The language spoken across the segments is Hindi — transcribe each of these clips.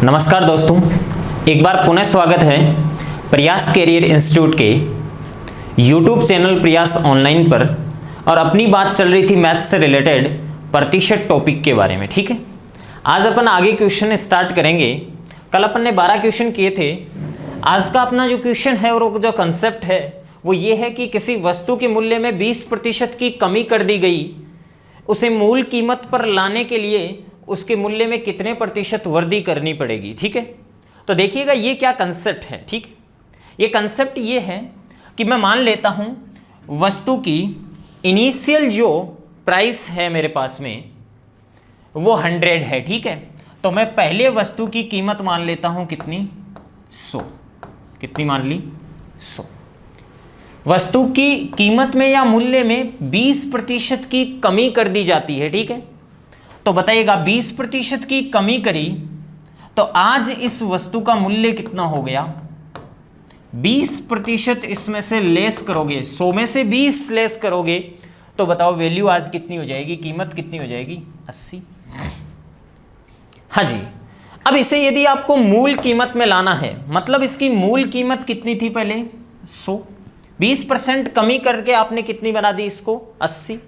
नमस्कार दोस्तों, एक बार पुनः स्वागत है प्रयास कैरियर इंस्टीट्यूट के यूट्यूब चैनल प्रयास ऑनलाइन पर। और अपनी बात चल रही थी मैथ्स से रिलेटेड प्रतिशत टॉपिक के बारे में। ठीक है, आज अपन आगे क्वेश्चन स्टार्ट करेंगे। कल अपन ने 12 क्वेश्चन किए थे। आज का अपना जो क्वेश्चन है और जो कंसेप्ट है वो ये है कि किसी वस्तु के मूल्य में 20% की कमी कर दी गई, उसे मूल कीमत पर लाने के लिए उसके मूल्य में कितने प्रतिशत वृद्धि करनी पड़ेगी। ठीक है, तो देखिएगा ये क्या कंसेप्ट है। ठीक, ये कंसेप्ट ये है कि मैं मान लेता हूं वस्तु की इनिशियल जो प्राइस है मेरे पास में वो 100 है। ठीक है, तो मैं पहले वस्तु की कीमत मान लेता हूं कितनी, 100। कितनी मान ली, 100। वस्तु की कीमत में या मूल्य में 20% की कमी कर दी जाती है। ठीक है, तो बताइएगा 20% की कमी करी तो आज इस वस्तु का मूल्य कितना हो गया। 20% इसमें से लेस करोगे, 100 में से 20 लेस करोगे तो बताओ वैल्यू आज कितनी हो जाएगी, कीमत कितनी हो जाएगी, 80। हाँ जी, अब इसे यदि आपको मूल कीमत में लाना है, मतलब इसकी मूल कीमत कितनी थी पहले, 100। 20% कमी करके आपने कितनी बना दी इसको, 80।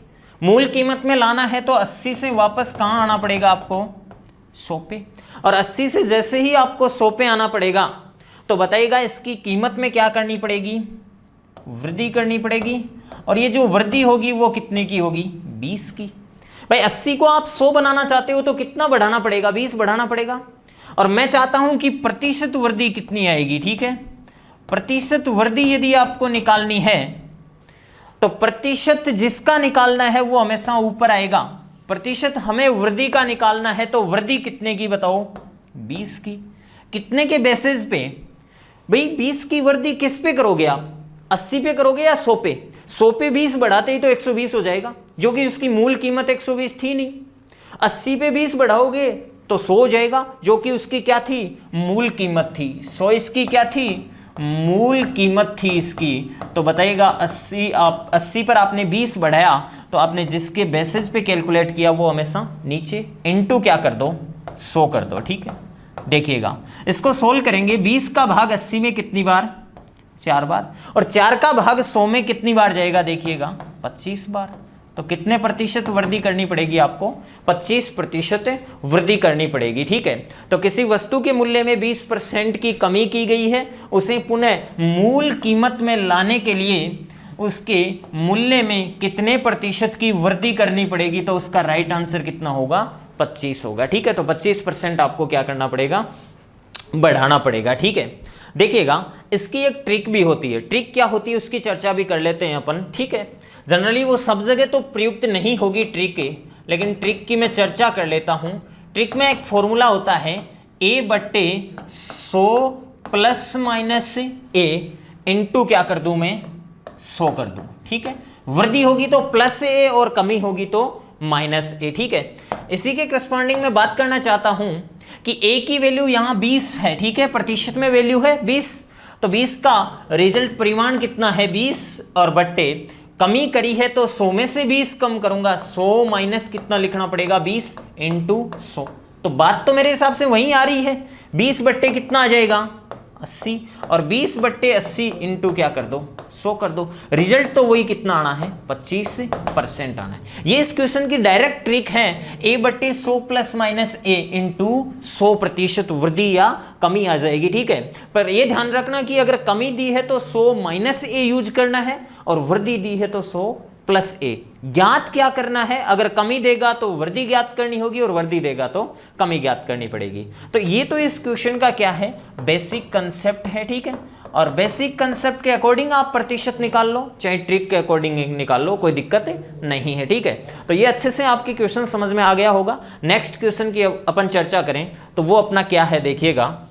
मूल कीमत में लाना है तो 80 से वापस कहां आना पड़ेगा आपको, 100 पे। और 80 से जैसे ही आपको 100 पे आना पड़ेगा तो बताइएगा इसकी कीमत में क्या करनी पड़ेगी, वृद्धि करनी पड़ेगी। और ये जो वृद्धि होगी वो कितने की होगी, 20 की। भाई 80 को आप 100 बनाना चाहते हो तो कितना बढ़ाना पड़ेगा, 20 बढ़ाना पड़ेगा। और मैं चाहता हूं कि प्रतिशत वृद्धि कितनी आएगी। ठीक है, प्रतिशत वृद्धि यदि आपको निकालनी है तो प्रतिशत जिसका निकालना है वो हमेशा ऊपर आएगा। प्रतिशत हमें वृद्धि का निकालना है तो वृद्धि कितने की बताओ, 20 की। कितने के बेसिस पे भाई, 20 की वृद्धि किस पे करोगे आप, 80 पे करोगे या 100 पे। 100 पे 20 बढ़ाते ही तो 120 हो जाएगा, जो कि उसकी मूल कीमत 120 थी नहीं। 80 पे 20 बढ़ाओगे तो 100 हो जाएगा, जो कि उसकी क्या थी, मूल कीमत थी। 100 इसकी क्या थी, मूल कीमत थी इसकी। तो बताइएगा 80 पर आपने 20 बढ़ाया तो आपने जिसके बेसिस पे कैलकुलेट किया वो हमेशा नीचे इनटू क्या कर दो, 100 कर दो। ठीक है, देखिएगा इसको सोल्व करेंगे। 20 का भाग 80 में कितनी बार, 4 बार। और 4 का भाग 100 में कितनी बार जाएगा, देखिएगा 25 बार। तो कितने प्रतिशत वृद्धि करनी पड़ेगी आपको, 25% वृद्धि करनी पड़ेगी। ठीक है, तो किसी वस्तु के मूल्य में 20% की कमी की गई है, उसे पुनः मूल कीमत में लाने के लिए उसके मूल्य में कितने प्रतिशत की वृद्धि करनी पड़ेगी। तो उसका राइट आंसर कितना होगा, 25 होगा। ठीक है, तो 25% आपको क्या करना पड़ेगा, बढ़ाना पड़ेगा। ठीक है, देखिएगा इसकी एक ट्रिक भी होती है। ट्रिक क्या होती है उसकी चर्चा भी कर लेते हैं अपन। ठीक है, जनरली वो सब जगह तो प्रयुक्त नहीं होगी ट्रिक के, लेकिन ट्रिक की मैं चर्चा कर लेता हूं। ट्रिक में एक फॉर्मूला होता है A/100 plus minus A into क्या कर दूं मैं, 100 कर दूं। ठीक है, वृद्धि होगी तो प्लस A और कमी होगी तो माइनस A। ठीक है, इसी के करस्पॉन्डिंग में बात करना चाहता हूं कि A की वैल्यू यहां 20 है। ठीक है, प्रतिशत में वैल्यू है 20, तो 20 का रिजल्ट परिमाण कितना है, 20 और बट्टे कमी करी है तो 100 में से 20 कम करूंगा, 100 माइनस कितना लिखना पड़ेगा, 20 इंटू 100। तो बात तो मेरे हिसाब से वहीं आ रही है। 20 बट्टे कितना आ जाएगा, 80, और 20/80 इंटू क्या कर दो, 100 कर दो। रिजल्ट तो वही कितना आना है, 25% आना है। ये इस क्वेश्चन की डायरेक्ट ट्रिक है। A/100 plus minus A into 100% वृद्धि या कमी आ जाएगी। ठीक है, पर यह ध्यान रखना कि अगर कमी दी है तो 100 माइनस A यूज करना है और वृद्धि दी है तो 100 प्लस A। ज्ञात क्या करना है, अगर कमी देगा तो वृद्धि ज्ञात करनी होगी और वृद्धि देगा तो कमी ज्ञात करनी पड़ेगी। तो ये तो इस क्वेश्चन का क्या है, बेसिक कंसेप्ट है। ठीक है, और बेसिक कंसेप्ट के अकॉर्डिंग आप प्रतिशत निकाल लो, चाहे ट्रिक के अकॉर्डिंग निकाल लो, कोई दिक्कत नहीं है। ठीक है, तो ये अच्छे से आपके क्वेश्चन समझ में आ गया होगा। नेक्स्ट क्वेश्चन की अपन चर्चा करें तो वो अपना क्या है, देखिएगा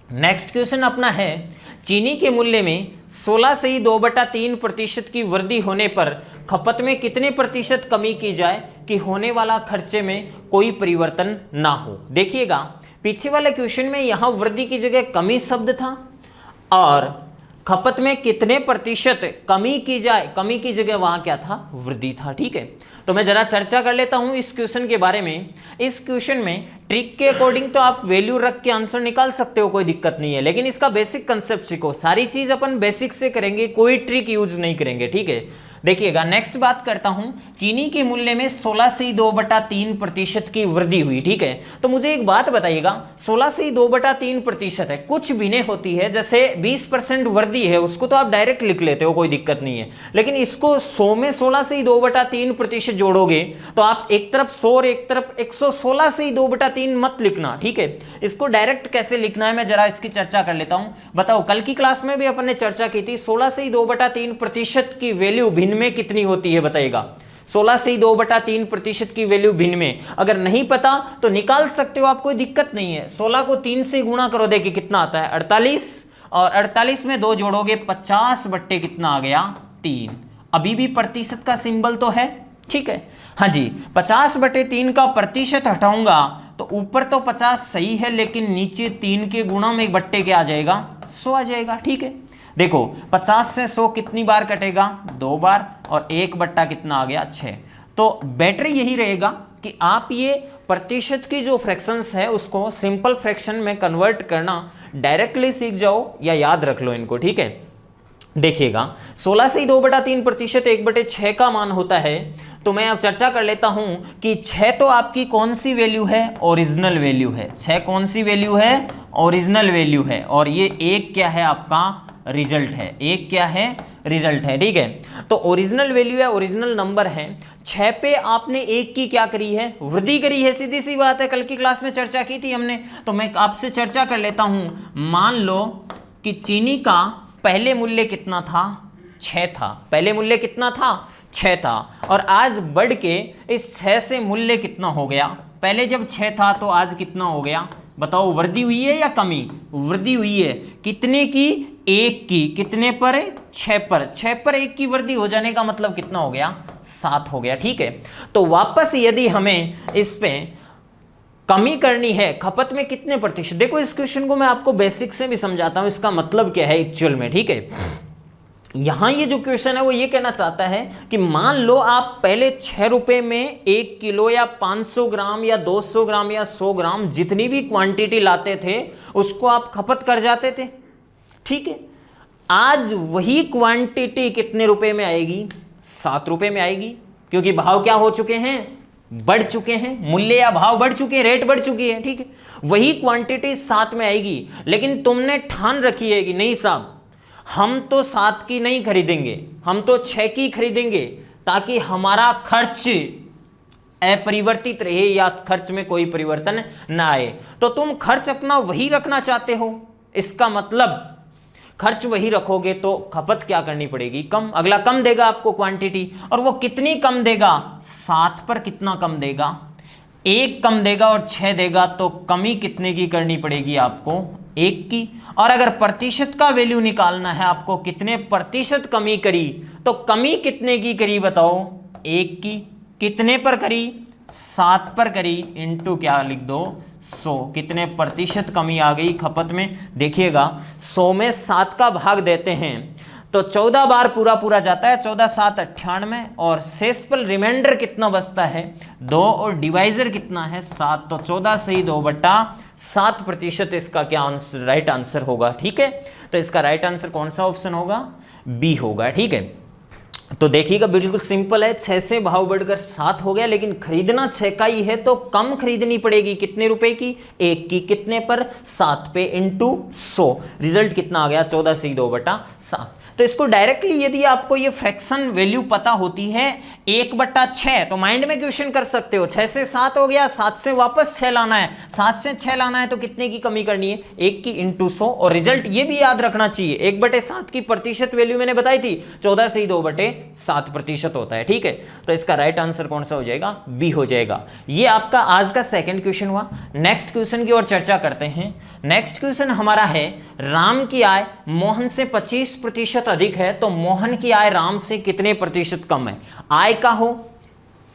नेक्स्ट क्वेश्चन अपना है, चीनी के मूल्य में 16 से ही 2/3% की वृद्धि होने पर खपत में कितने प्रतिशत कमी की जाए कि होने वाला खर्चे में कोई परिवर्तन ना हो। देखिएगा पीछे वाले क्वेश्चन में यहां वृद्धि की जगह कमी शब्द था और खपत में कितने प्रतिशत कमी की जाए, कमी की जगह वहां क्या था, वृद्धि था। ठीक है, तो मैं जरा चर्चा कर लेता हूं इस क्वेश्चन के बारे में। इस क्वेश्चन में ट्रिक के अकॉर्डिंग तो आप वैल्यू रख के आंसर निकाल सकते हो, कोई दिक्कत नहीं है, लेकिन इसका बेसिक कंसेप्ट सीखो। सारी चीज अपन बेसिक से करेंगे, कोई ट्रिक यूज नहीं करेंगे। ठीक है, देखिएगा नेक्स्ट बात करता हूं, चीनी के मूल्य में 16.2/3% की वृद्धि हुई। ठीक है, तो मुझे एक बात बताइएगा, 16.2/3% है, कुछ भिन्ने होती है, जैसे 20% वृद्धि है उसको तो आप डायरेक्ट लिख लेते हो, कोई दिक्कत नहीं है, लेकिन इसको 100 में 16.2/3% जोड़ोगे तो आप एक तरफ 100 और एक तरफ 116.2/3 मत लिखना। ठीक है, इसको डायरेक्ट कैसे लिखना है मैं जरा इसकी चर्चा कर लेता हूं। बताओ, कल की क्लास में भी अपन ने चर्चा की थी 16.2/3% की वैल्यू भिन्न में कितनी होती है, बताइएगा। 16.2/3% की वैल्यू भिन्न में अगर नहीं पता तो निकाल सकते हो आप, कोई दिक्कत नहीं है। 16 को 3 से गुणा करो, देखिए कितना आता है 48, और 48 में 2 जोड़ोगे 50 बट्टे कितना आ गया 3। अभी भी प्रतिशत का सिंबल तो है। ठीक है, हाँ जी, 50/3 का प्रतिशत हटाऊंगा तो ऊपर तो 50 सही है, लेकिन नीचे 3 के गुणा में बट्टे क्या आ जाएगा, 100 आ जाएगा। ठीक है, देखो 50 से 100 कितनी बार कटेगा, 2 बार, और 1 बट्टा कितना आ गया 6। तो बेटर यही रहेगा कि आप ये प्रतिशत की जो फ्रैक्शंस है उसको सिंपल फ्रैक्शन में कन्वर्ट करना डायरेक्टली सीख जाओ या याद रख लो इनको। ठीक है, देखिएगा 16.2/3% 1/6 का मान होता है। तो मैं अब चर्चा कर लेता हूं कि 6 तो आपकी कौन सी वैल्यू है, ओरिजिनल वैल्यू है। 6 कौन सी वैल्यू है, ओरिजिनल वैल्यू है, और ये 1 क्या है आपका, रिजल्ट है। 1 क्या है, रिजल्ट है। ठीक है, तो ओरिजिनल वैल्यू है, ओरिजिनल नंबर है। 6 पे आपने 1 की क्या करी है, वृद्धि करी है, सीधी सी बात है, कल की क्लास में चर्चा की थी हमने। तो मैं आपसे चर्चा कर लेता हूं। मान लो कि चीनी का पहले मूल्य कितना था, 6 था। पहले मूल्य कितना था, 6 था, और आज बढ़ के इस 6 से मूल्य कितना हो गया, पहले जब 6 था तो आज कितना हो गया, बताओ, वृद्धि हुई है या कमी, वृद्धि हुई है। कितने की, 1 की, कितने पर, 6 पर। 6 पर 1 की वृद्धि हो जाने का मतलब कितना हो गया, 7 हो गया। ठीक है, तो वापस यदि हमें इस पे कमी करनी है, खपत में कितने प्रतिशत, देखो इस क्वेश्चन को मैं आपको बेसिक से भी समझाता हूं, इसका मतलब क्या है एक्चुअल में। ठीक है, यहां ये जो क्वेश्चन है वो ये कहना चाहता है कि मान लो आप पहले 6 रुपए में 1 किलो या 500 ग्राम या 200 ग्राम या 100 ग्राम जितनी भी क्वांटिटी लाते थे उसको आप खपत कर जाते थे। ठीक है, आज वही क्वांटिटी कितने रुपए में आएगी, 7 रुपए में आएगी, क्योंकि भाव क्या हो चुके हैं, बढ़ चुके हैं, मूल्य या भाव बढ़ चुके हैं, रेट बढ़ चुकी है। ठीक है, वही क्वांटिटी 7 में आएगी, लेकिन तुमने ठान रखी है कि नहीं साहब, हम तो 7 की नहीं खरीदेंगे, हम तो 6 की खरीदेंगे, ताकि हमारा खर्च अपरिवर्तित रहे या खर्च में कोई परिवर्तन ना आए। तो तुम खर्च अपना वही रखना चाहते हो, इसका मतलब खर्च वही रखोगे तो खपत क्या करनी पड़ेगी, कम। अगला कम देगा आपको क्वांटिटी, और वो कितनी कम देगा, 7 पर कितना कम देगा, 1 कम देगा और 6 देगा, तो कमी कितने की करनी पड़ेगी आपको, 1 की। और अगर प्रतिशत का वैल्यू निकालना है आपको, कितने प्रतिशत कमी करी, तो कमी कितने की करी बताओ, 1 की। कितने पर करी, 7 पर करी, इंटू क्या लिख दो, 100। कितने प्रतिशत कमी आ गई खपत में, देखिएगा 100 में 7 का भाग देते हैं तो 14 बार पूरा जाता है, 14 7 98, और शेषफल रिमाइंडर कितना बचता है, 2, और डिवाइजर कितना है, 7। तो 14 से ही 2/7% इसका क्या आंसर, राइट आंसर होगा। ठीक है, तो इसका राइट आंसर कौन सा ऑप्शन होगा, बी होगा। ठीक है, तो देखिएगा बिल्कुल सिंपल है, 6 से भाव बढ़कर 7 हो गया, लेकिन खरीदना 6 का ही है तो कम खरीदनी पड़ेगी, कितने रुपए की, 1 की। कितने पर, 7 पे, इंटू 100। रिजल्ट कितना आ गया, 14 से 2/7। तो इसको डायरेक्टली यदि आपको ये फ्रैक्शन वैल्यू पता होती है 1/6, तो माइंड में क्वेश्चन कर सकते हो, 6 से 7 हो गया, 7 से वापस 6 लाना है, 7 से 6 लाना है तो कितने की कमी करनी है, 1 की, इंटू 100। और रिजल्ट ये भी याद रखना चाहिए, 1/7 की प्रतिशत वैल्यू मैंने बताई थी, 14 से 2/7% होता है। ठीक है, तो इसका राइट आंसर कौन सा हो जाएगा, बी हो जाएगा। ये आपका आज का सेकंड क्वेश्चन हुआ। नेक्स्ट क्वेश्चन की ओर चर्चा करते हैं। नेक्स्ट क्वेश्चन हमारा है, राम की आय मोहन से 25% अधिक है, तो मोहन की आय राम से कितने प्रतिशत कम है। आय का हो,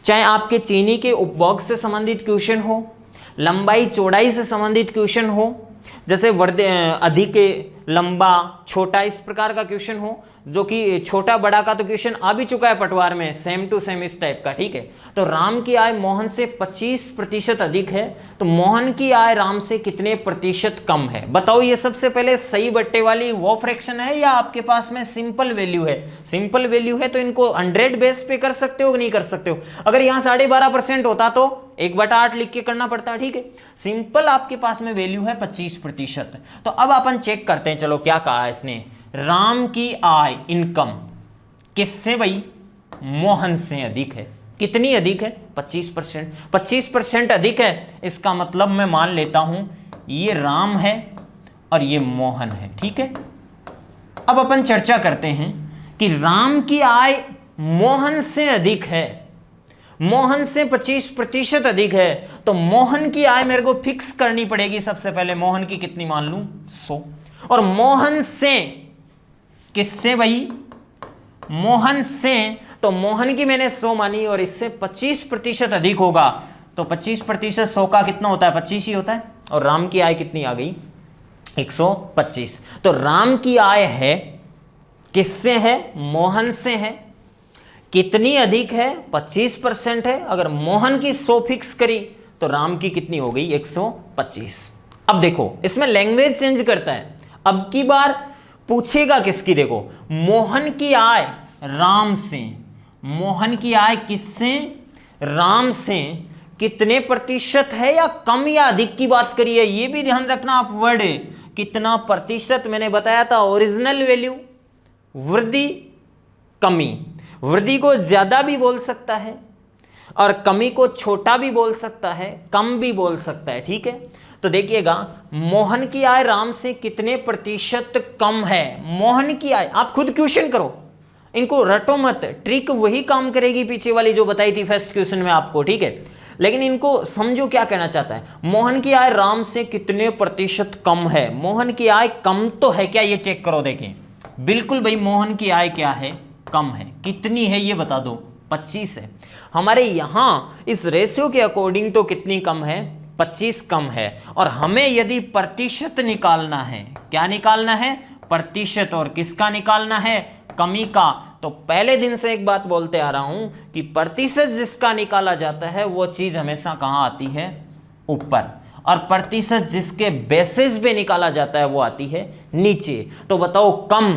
चाहे आपके चीनी के उपभोग से संबंधित क्वेश्चन हो, लंबाई चौड़ाई से संबंधित क्वेश्चन हो, जैसे अधिक लंबा छोटा इस प्रकार का क्वेश्चन हो, जो कि छोटा बड़ा का तो क्वेश्चन आ भी चुका है पटवार में, सेम टू सेम इस टाइप का, ठीक है। तो राम की आय मोहन से 25% अधिक है, तो मोहन की आय राम से कितने प्रतिशत कम है? बताओ ये सबसे पहले सही बट्टे वाली वो फ्रैक्शन है या आपके पास में सिंपल वैल्यू है? सिंपल वैल्यू है तो इनको 100 बेस पे कर सकते हो कि नहीं कर सकते हो? अगर यहाँ 12.5% होता तो 1/8 लिख के करना पड़ता, ठीक है। सिंपल आपके पास में वैल्यू है 25%। तो अब अपन चेक करते हैं, चलो क्या कहा है इसने, राम की आय इनकम किससे भाई? मोहन से अधिक है। कितनी अधिक है? 25%। 25% अधिक है, इसका मतलब मैं मान लेता हूं ये राम है और ये मोहन है, ठीक है। अब अपन चर्चा करते हैं कि राम की आय मोहन से अधिक है, मोहन से 25% अधिक है, तो मोहन की आय मेरे को फिक्स करनी पड़ेगी। सबसे पहले मोहन की कितनी मान लूं? 100। और मोहन से किससे भाई? मोहन से, तो मोहन की मैंने 100 मानी और इससे 25% अधिक होगा, तो 25% 100 का कितना होता है? 25 ही होता है। और राम की आय कितनी आ गई? 125। तो राम की आय है किससे है? मोहन से है। कितनी अधिक है? 25% है। अगर मोहन की 100 फिक्स करी तो राम की कितनी हो गई? 125। अब देखो इसमें लैंग्वेज चेंज करता है, अब की बार पूछेगा किसकी? देखो मोहन की आय राम से, मोहन की आय किससे? राम से कितने प्रतिशत है, या कम या अधिक की बात करिए, ये भी ध्यान रखना आप। वर्ड कितना प्रतिशत मैंने बताया था, ओरिजिनल वैल्यू, वृद्धि, कमी। वृद्धि को ज्यादा भी बोल सकता है और कमी को छोटा भी बोल सकता है, कम भी बोल सकता है, ठीक है। तो देखिएगा मोहन की आय राम से कितने प्रतिशत कम है? मोहन की आय, आप खुद क्वेश्चन करो, इनको रटो मत, ट्रिक वही काम करेगी पीछे वाली जो बताई थी फर्स्ट क्वेश्चन में आपको, ठीक है। लेकिन इनको समझो क्या कहना चाहता है। मोहन की आय राम से कितने प्रतिशत कम है? मोहन की आय कम तो है क्या, ये चेक करो। देखें बिल्कुल भाई, मोहन की आय क्या है? कम है। कितनी है ये बता दो? 25 है। हमारे यहाँ इस रेशियो के अकॉर्डिंग तो कितनी कम है? 25 कम है। और हमें यदि प्रतिशत निकालना है, क्या निकालना है? प्रतिशत। और किसका निकालना है? कमी का। तो पहले दिन से एक बात बोलते आ रहा हूं कि प्रतिशत जिसका निकाला जाता है वो चीज हमेशा कहां आती है? ऊपर। और प्रतिशत जिसके बेसिस पे निकाला जाता है वो आती है नीचे। तो बताओ कम,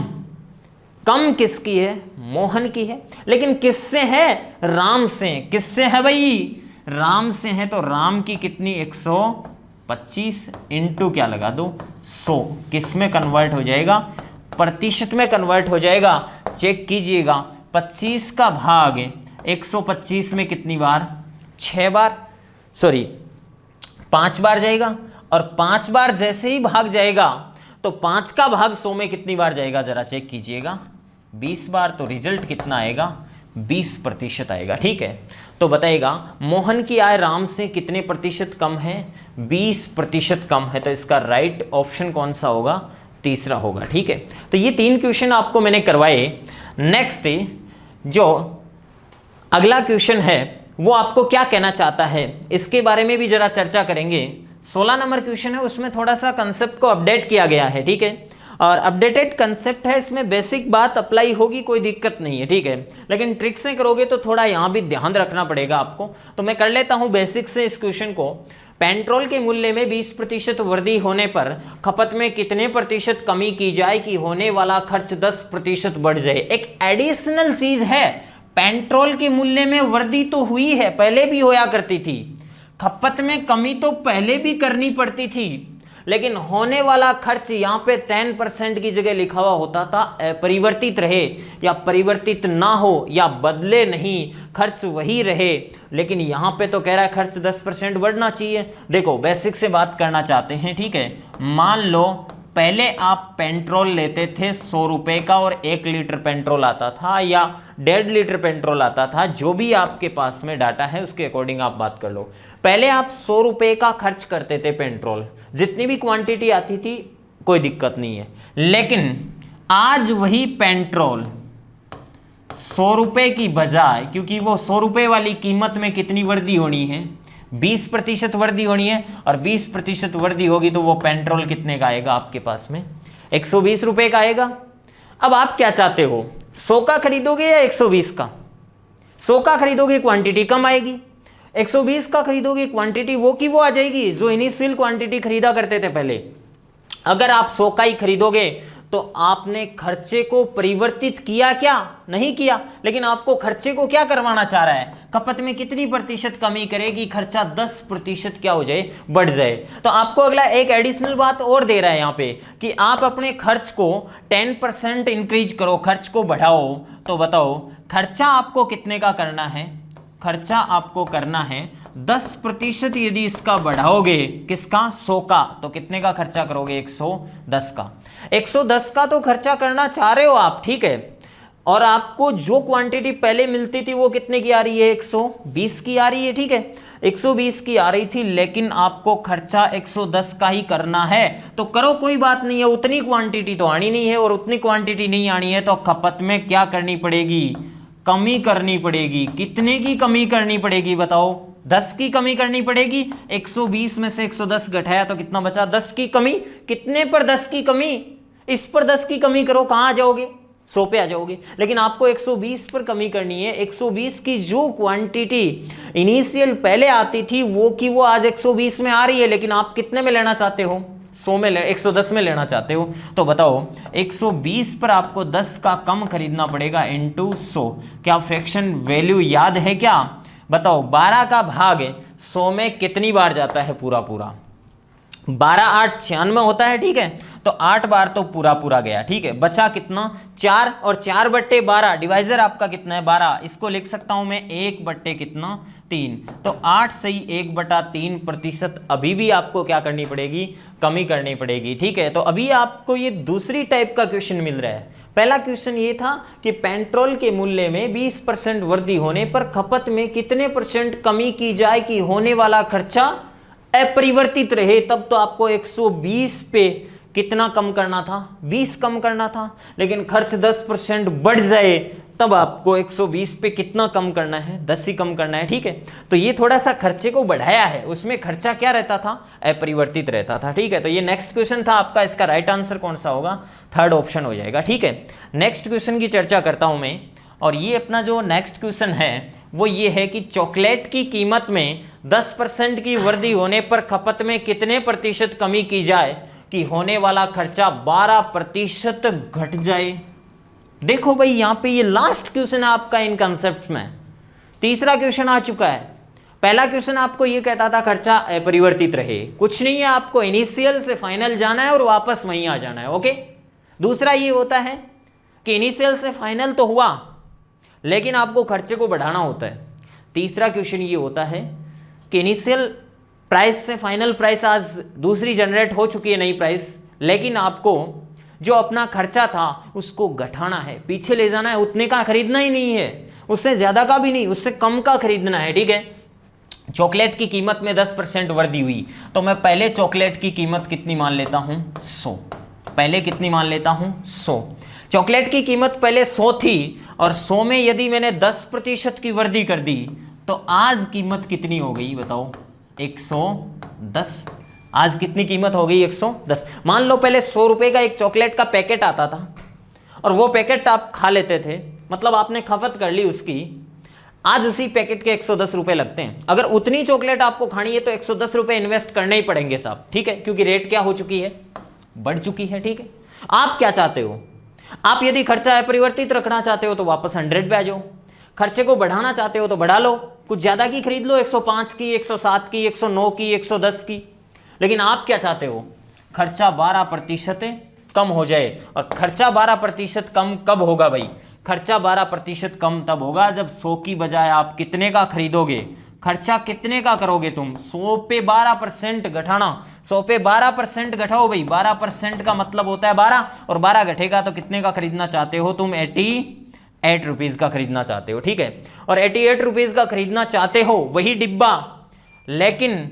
कम किसकी है? मोहन की है। लेकिन किससे है? राम से। किससे है भाई? राम से है। तो राम की कितनी? 125 इंटू क्या लगा दो? 100। किस में कन्वर्ट हो जाएगा? प्रतिशत में कन्वर्ट हो जाएगा। चेक कीजिएगा, 25 का भाग 125 में कितनी बार? 6 बार, सॉरी 5 बार जाएगा। और 5 बार जैसे ही भाग जाएगा तो 5 का भाग 100 में कितनी बार जाएगा? जरा चेक कीजिएगा, 20 बार। तो रिजल्ट कितना आएगा? 20% आएगा, ठीक है। तो बताइएगा मोहन की आय राम से कितने प्रतिशत कम है? 20% कम है। तो इसका राइट ऑप्शन कौन सा होगा? तीसरा होगा, ठीक है। तो ये 3 क्वेश्चन आपको मैंने करवाए। नेक्स्ट जो अगला क्वेश्चन है वो आपको क्या कहना चाहता है इसके बारे में भी जरा चर्चा करेंगे। 16 नंबर क्वेश्चन है, उसमें थोड़ा सा कंसेप्ट को अपडेट किया गया है, ठीक है। और अपडेटेड कंसेप्ट है, इसमें बेसिक बात अप्लाई होगी, कोई दिक्कत नहीं है, ठीक है। लेकिन ट्रिक से करोगे तो थोड़ा यहाँ भी ध्यान रखना पड़ेगा आपको। तो मैं कर लेता हूँ बेसिक से इस क्वेश्चन को। पेट्रोल के मूल्य में 20% वृद्धि होने पर खपत में कितने प्रतिशत कमी की जाए कि होने वाला खर्च 10% बढ़ जाए? एक एडिशनल चीज है, पेट्रोल के मूल्य में वृद्धि तो हुई है, पहले भी होया करती थी। खपत में कमी तो पहले भी करनी पड़ती थी, लेकिन होने वाला खर्च यहाँ पे 10% की जगह लिखा हुआ होता था परिवर्तित रहे, या परिवर्तित ना हो, या बदले नहीं, खर्च वही रहे। लेकिन यहाँ पे तो कह रहा है खर्च 10% बढ़ना चाहिए। देखो बेसिक से बात करना चाहते हैं, ठीक है। मान लो पहले आप पेट्रोल लेते थे 100 रुपये का और 1 लीटर पेट्रोल आता था या 1.5 लीटर पेट्रोल आता था, जो भी आपके पास में डाटा है उसके अकॉर्डिंग आप बात कर लो। पहले आप 100 रुपये का खर्च करते थे पेट्रोल, जितनी भी क्वांटिटी आती थी कोई दिक्कत नहीं है। लेकिन आज वही पेट्रोल 100 रुपये की बजाय, क्योंकि वो 100 रुपये वाली कीमत में कितनी वृद्धि होनी है? 20% वृद्धि होनी है। और 20% वृद्धि होगी तो वो पेट्रोल कितने का आएगा आपके पास में? 120 रुपए का आएगा। अब आप क्या चाहते हो, 100 का खरीदोगे या 120 का? 100 का खरीदोगे क्वांटिटी कम आएगी, 120 का खरीदोगे क्वांटिटी वो की वो आ जाएगी जो इनिशियल क्वांटिटी खरीदा करते थे पहले। अगर आप 100 का ही खरीदोगे तो आपने खर्चे को परिवर्तित किया क्या? नहीं किया। लेकिन आपको खर्चे को क्या करवाना चाह रहा है, खपत में कितनी प्रतिशत कमी करेगी, खर्चा 10% क्या हो जाए, बढ़ जाए। तो आपको अगला एक एडिशनल बात और दे रहा है यहाँ पे कि आप अपने खर्च को 10% इंक्रीज करो, खर्च को बढ़ाओ। तो बताओ खर्चा आपको कितने का करना है, खर्चा आपको करना है 10% यदि इसका बढ़ाओगे, किसका, 100 का, तो कितने का खर्चा करोगे, 110 का। 110 का तो खर्चा करना चाह रहे हो आप, ठीक है। और आपको जो क्वांटिटी पहले मिलती थी वो कितने की आ रही है, 120 की आ रही है, ठीक है। 120 की आ रही थी लेकिन आपको खर्चा 110 का ही करना है, तो करो, कोई बात नहीं है। उतनी क्वांटिटी तो आनी नहीं है और उतनी क्वांटिटी नहीं आनी है तो खपत में क्या करनी पड़ेगी, कमी करनी पड़ेगी। कितने की कमी करनी पड़ेगी बताओ, 10 की कमी करनी पड़ेगी। 120 में से 110 घटाया तो कितना बचा, 10 की कमी। कितने पर 10 की कमी, इस पर 10 की कमी करो, कहां आ जाओगे, 100 पे आ जाओगे। लेकिन आपको 120 पर कमी करनी है। 120 की जो क्वांटिटी इनिशियल पहले आती थी वो की वो आज 120 में आ रही है, लेकिन आप कितने में लेना चाहते हो, 100 में 110 में लेना चाहते हो। तो बताओ 120 पर आपको 10 का कम खरीदना पड़ेगा इनटू 100। क्या फ्रैक्शन वैल्यू याद है क्या, बताओ 12 का भाग 100 में कितनी बार जाता है, पूरा पूरा 12 8 96 होता है, ठीक है। तो 8 बार तो पूरा पूरा गया, ठीक है। बचा कितना, 4, और 4/12, डिवाइजर आपका कितना है 12, इसको लिख सकता हूं मैं 1/कितना 3। तो 8 सही 1/3% अभी भी आपको क्या करनी पड़ेगी, कमी करनी पड़ेगी, ठीक है। तो अभी आपको ये दूसरी टाइप का क्वेश्चन मिल रहा है। पहला क्वेश्चन ये था कि पेट्रोल के मूल्य में 20% वृद्धि होने पर खपत में कितने % कमी की जाए कि होने वाला खर्चा अपरिवर्तित रहे। तब तो आपको 120 पे कितना कम करना था, 20 कम करना था। लेकिन खर्च 10% बढ़ जाए तब आपको 120 पे कितना कम करना है, 10 ही कम करना है, ठीक है। तो ये थोड़ा सा खर्चे को बढ़ाया है, उसमें खर्चा क्या रहता था, अपरिवर्तित रहता था, ठीक है। तो ये नेक्स्ट क्वेश्चन था आपका, इसका राइट आंसर कौन सा होगा, थर्ड ऑप्शन हो जाएगा, ठीक है। नेक्स्ट क्वेश्चन की चर्चा करता हूं मैं, और ये अपना जो नेक्स्ट क्वेश्चन है वो ये है कि चॉकलेट की कीमत में 10% की वृद्धि होने पर खपत में कितने प्रतिशत कमी की जाए कि होने वाला खर्चा 12% घट जाए। देखो भाई यहां पे ये लास्ट क्वेश्चन है आपका इन कंसेप्ट में, तीसरा क्वेश्चन आ चुका है। पहला क्वेश्चन आपको ये कहता था खर्चा अपरिवर्तित रहे, कुछ नहीं है, आपको इनिशियल से फाइनल जाना है और वापस वहीं आ जाना है, ओके। दूसरा ये होता है कि इनिशियल से फाइनल तो हुआ लेकिन आपको खर्चे को बढ़ाना होता है। तीसरा क्वेश्चन ये होता है कि इनिशियल प्राइस से फाइनल प्राइस आज दूसरी जनरेट हो चुकी है नई प्राइस, लेकिन आपको जो अपना खर्चा था उसको घटाना है, पीछे ले जाना है, उतने का खरीदना ही नहीं है, उससे ज्यादा का भी नहीं, उससे कम का खरीदना है, ठीक है। चॉकलेट की कीमत में 10% वृद्धि हुई तो मैं पहले चॉकलेट की कीमत कितनी मान लेता हूं, 100। पहले कितनी मान लेता हूं, 100। चॉकलेट की कीमत पहले 100 थी और 100 में यदि मैंने 10% की वृद्धि कर दी तो आज कीमत कितनी हो गई बताओ, 110। आज कितनी कीमत हो गई, 110। मान लो पहले 100 रुपए का एक चॉकलेट का पैकेट आता था और वो पैकेट आप खा लेते थे, मतलब आपने खपत कर ली उसकी, आज उसी पैकेट के 110 रुपए लगते हैं। अगर उतनी चॉकलेट आपको खानी है तो 110 रुपए इन्वेस्ट करने ही पड़ेंगे साहब, ठीक है, क्योंकि रेट क्या हो चुकी है, बढ़ चुकी है, ठीक है। आप क्या चाहते हो, आप यदि खर्चा अपरिवर्तित रखना चाहते हो तो वापस 100 पे आ जाओ, खर्चे को बढ़ाना चाहते हो तो बढ़ा लो, कुछ ज्यादा की खरीद लो, 105 की, 107 की, 109 की, 110 की। लेकिन आप क्या चाहते हो, खर्चा 12% कम हो जाए। और खर्चा 12% कम कब होगा भाई, खर्चा 12% कम तब होगा जब 100 की बजाय आप कितने का खरीदोगे, खर्चा कितने का करोगे तुम, 100 पे 12% घटाना, 100 पे 12% घटाओ भाई, 12% का मतलब होता है 12, और 12 घटेगा तो कितने का खरीदना चाहते हो तुम, 88 रुपीज का खरीदना चाहते हो, ठीक है। और 88 रुपीज का खरीदना चाहते हो वही डिब्बा, लेकिन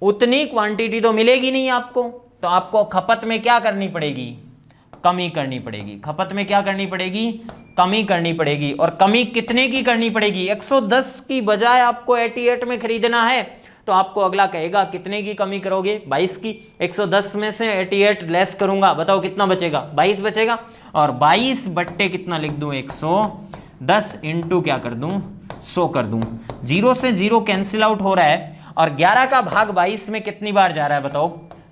उतनी क्वांटिटी तो मिलेगी नहीं आपको, तो आपको खपत में क्या करनी पड़ेगी, कमी करनी पड़ेगी। खपत में क्या करनी पड़ेगी, कमी करनी पड़ेगी। और कमी कितने की करनी पड़ेगी, 110 की बजाय आपको 88 में खरीदना है तो आपको अगला कहेगा कितने की कमी करोगे, 22 की। 110 में से 88 लेस करूंगा, बताओ कितना बचेगा, 22 बचेगा। और 22 बट्टे कितना लिख दूं, 110 इंटू क्या कर दूं, 100 कर दूं। 0 से 0 कैंसिल आउट हो रहा है। और 11 का भाग 22 में कितनी बार जा रहा है बताओ,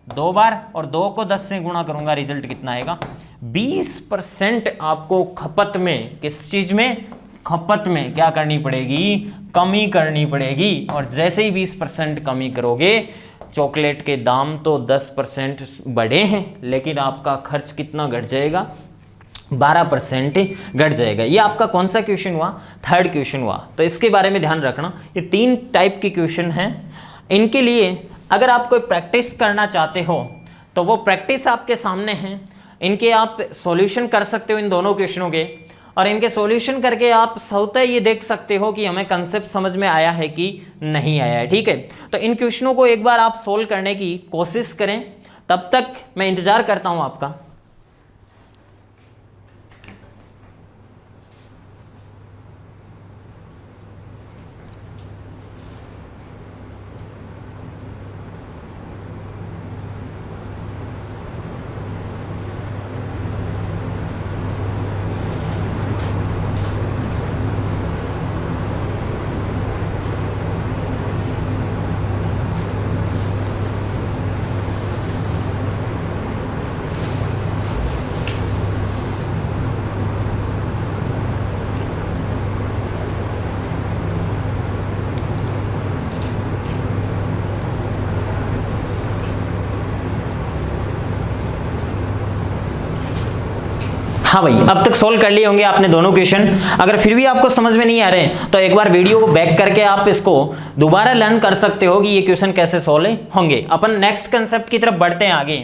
2 बार। और 2 को 10 से गुणा करूंगा, रिजल्ट कितना आएगा, 20% आपको खपत में, किस चीज में, खपत में क्या करनी पड़ेगी, कमी करनी पड़ेगी। और जैसे ही 20% कमी करोगे, चॉकलेट के दाम तो 10% बढ़े हैं, लेकिन आपका खर्च कितना घट जाएगा, 12% घट जाएगा। ये आपका कौन सा क्वेश्चन हुआ, थर्ड क्वेश्चन हुआ। तो इसके बारे में ध्यान रखना, ये 3 टाइप के क्वेश्चन हैं। इनके लिए अगर आप कोई प्रैक्टिस करना चाहते हो तो वो प्रैक्टिस आपके सामने है, इनके आप सॉल्यूशन कर सकते हो इन दोनों क्वेश्चनों के। और इनके सॉल्यूशन करके आप स्वतः ये देख सकते हो कि हमें कंसेप्ट समझ में आया है कि नहीं आया है, ठीक है। तो इन क्वेश्चनों को एक बार आप सोल्व करने की कोशिश करें, तब तक मैं इंतजार करता हूं आपका। हाँ भाई, अब तक सोल्व कर लिए होंगे आपने दोनों क्वेश्चन। अगर फिर भी आपको समझ में नहीं आ रहे तो एक बार वीडियो को बैक करके आप इसको दोबारा लर्न कर सकते हो कि ये क्वेश्चन कैसे सोल्व होंगे। अपन नेक्स्ट कंसेप्ट की तरफ बढ़ते हैं आगे।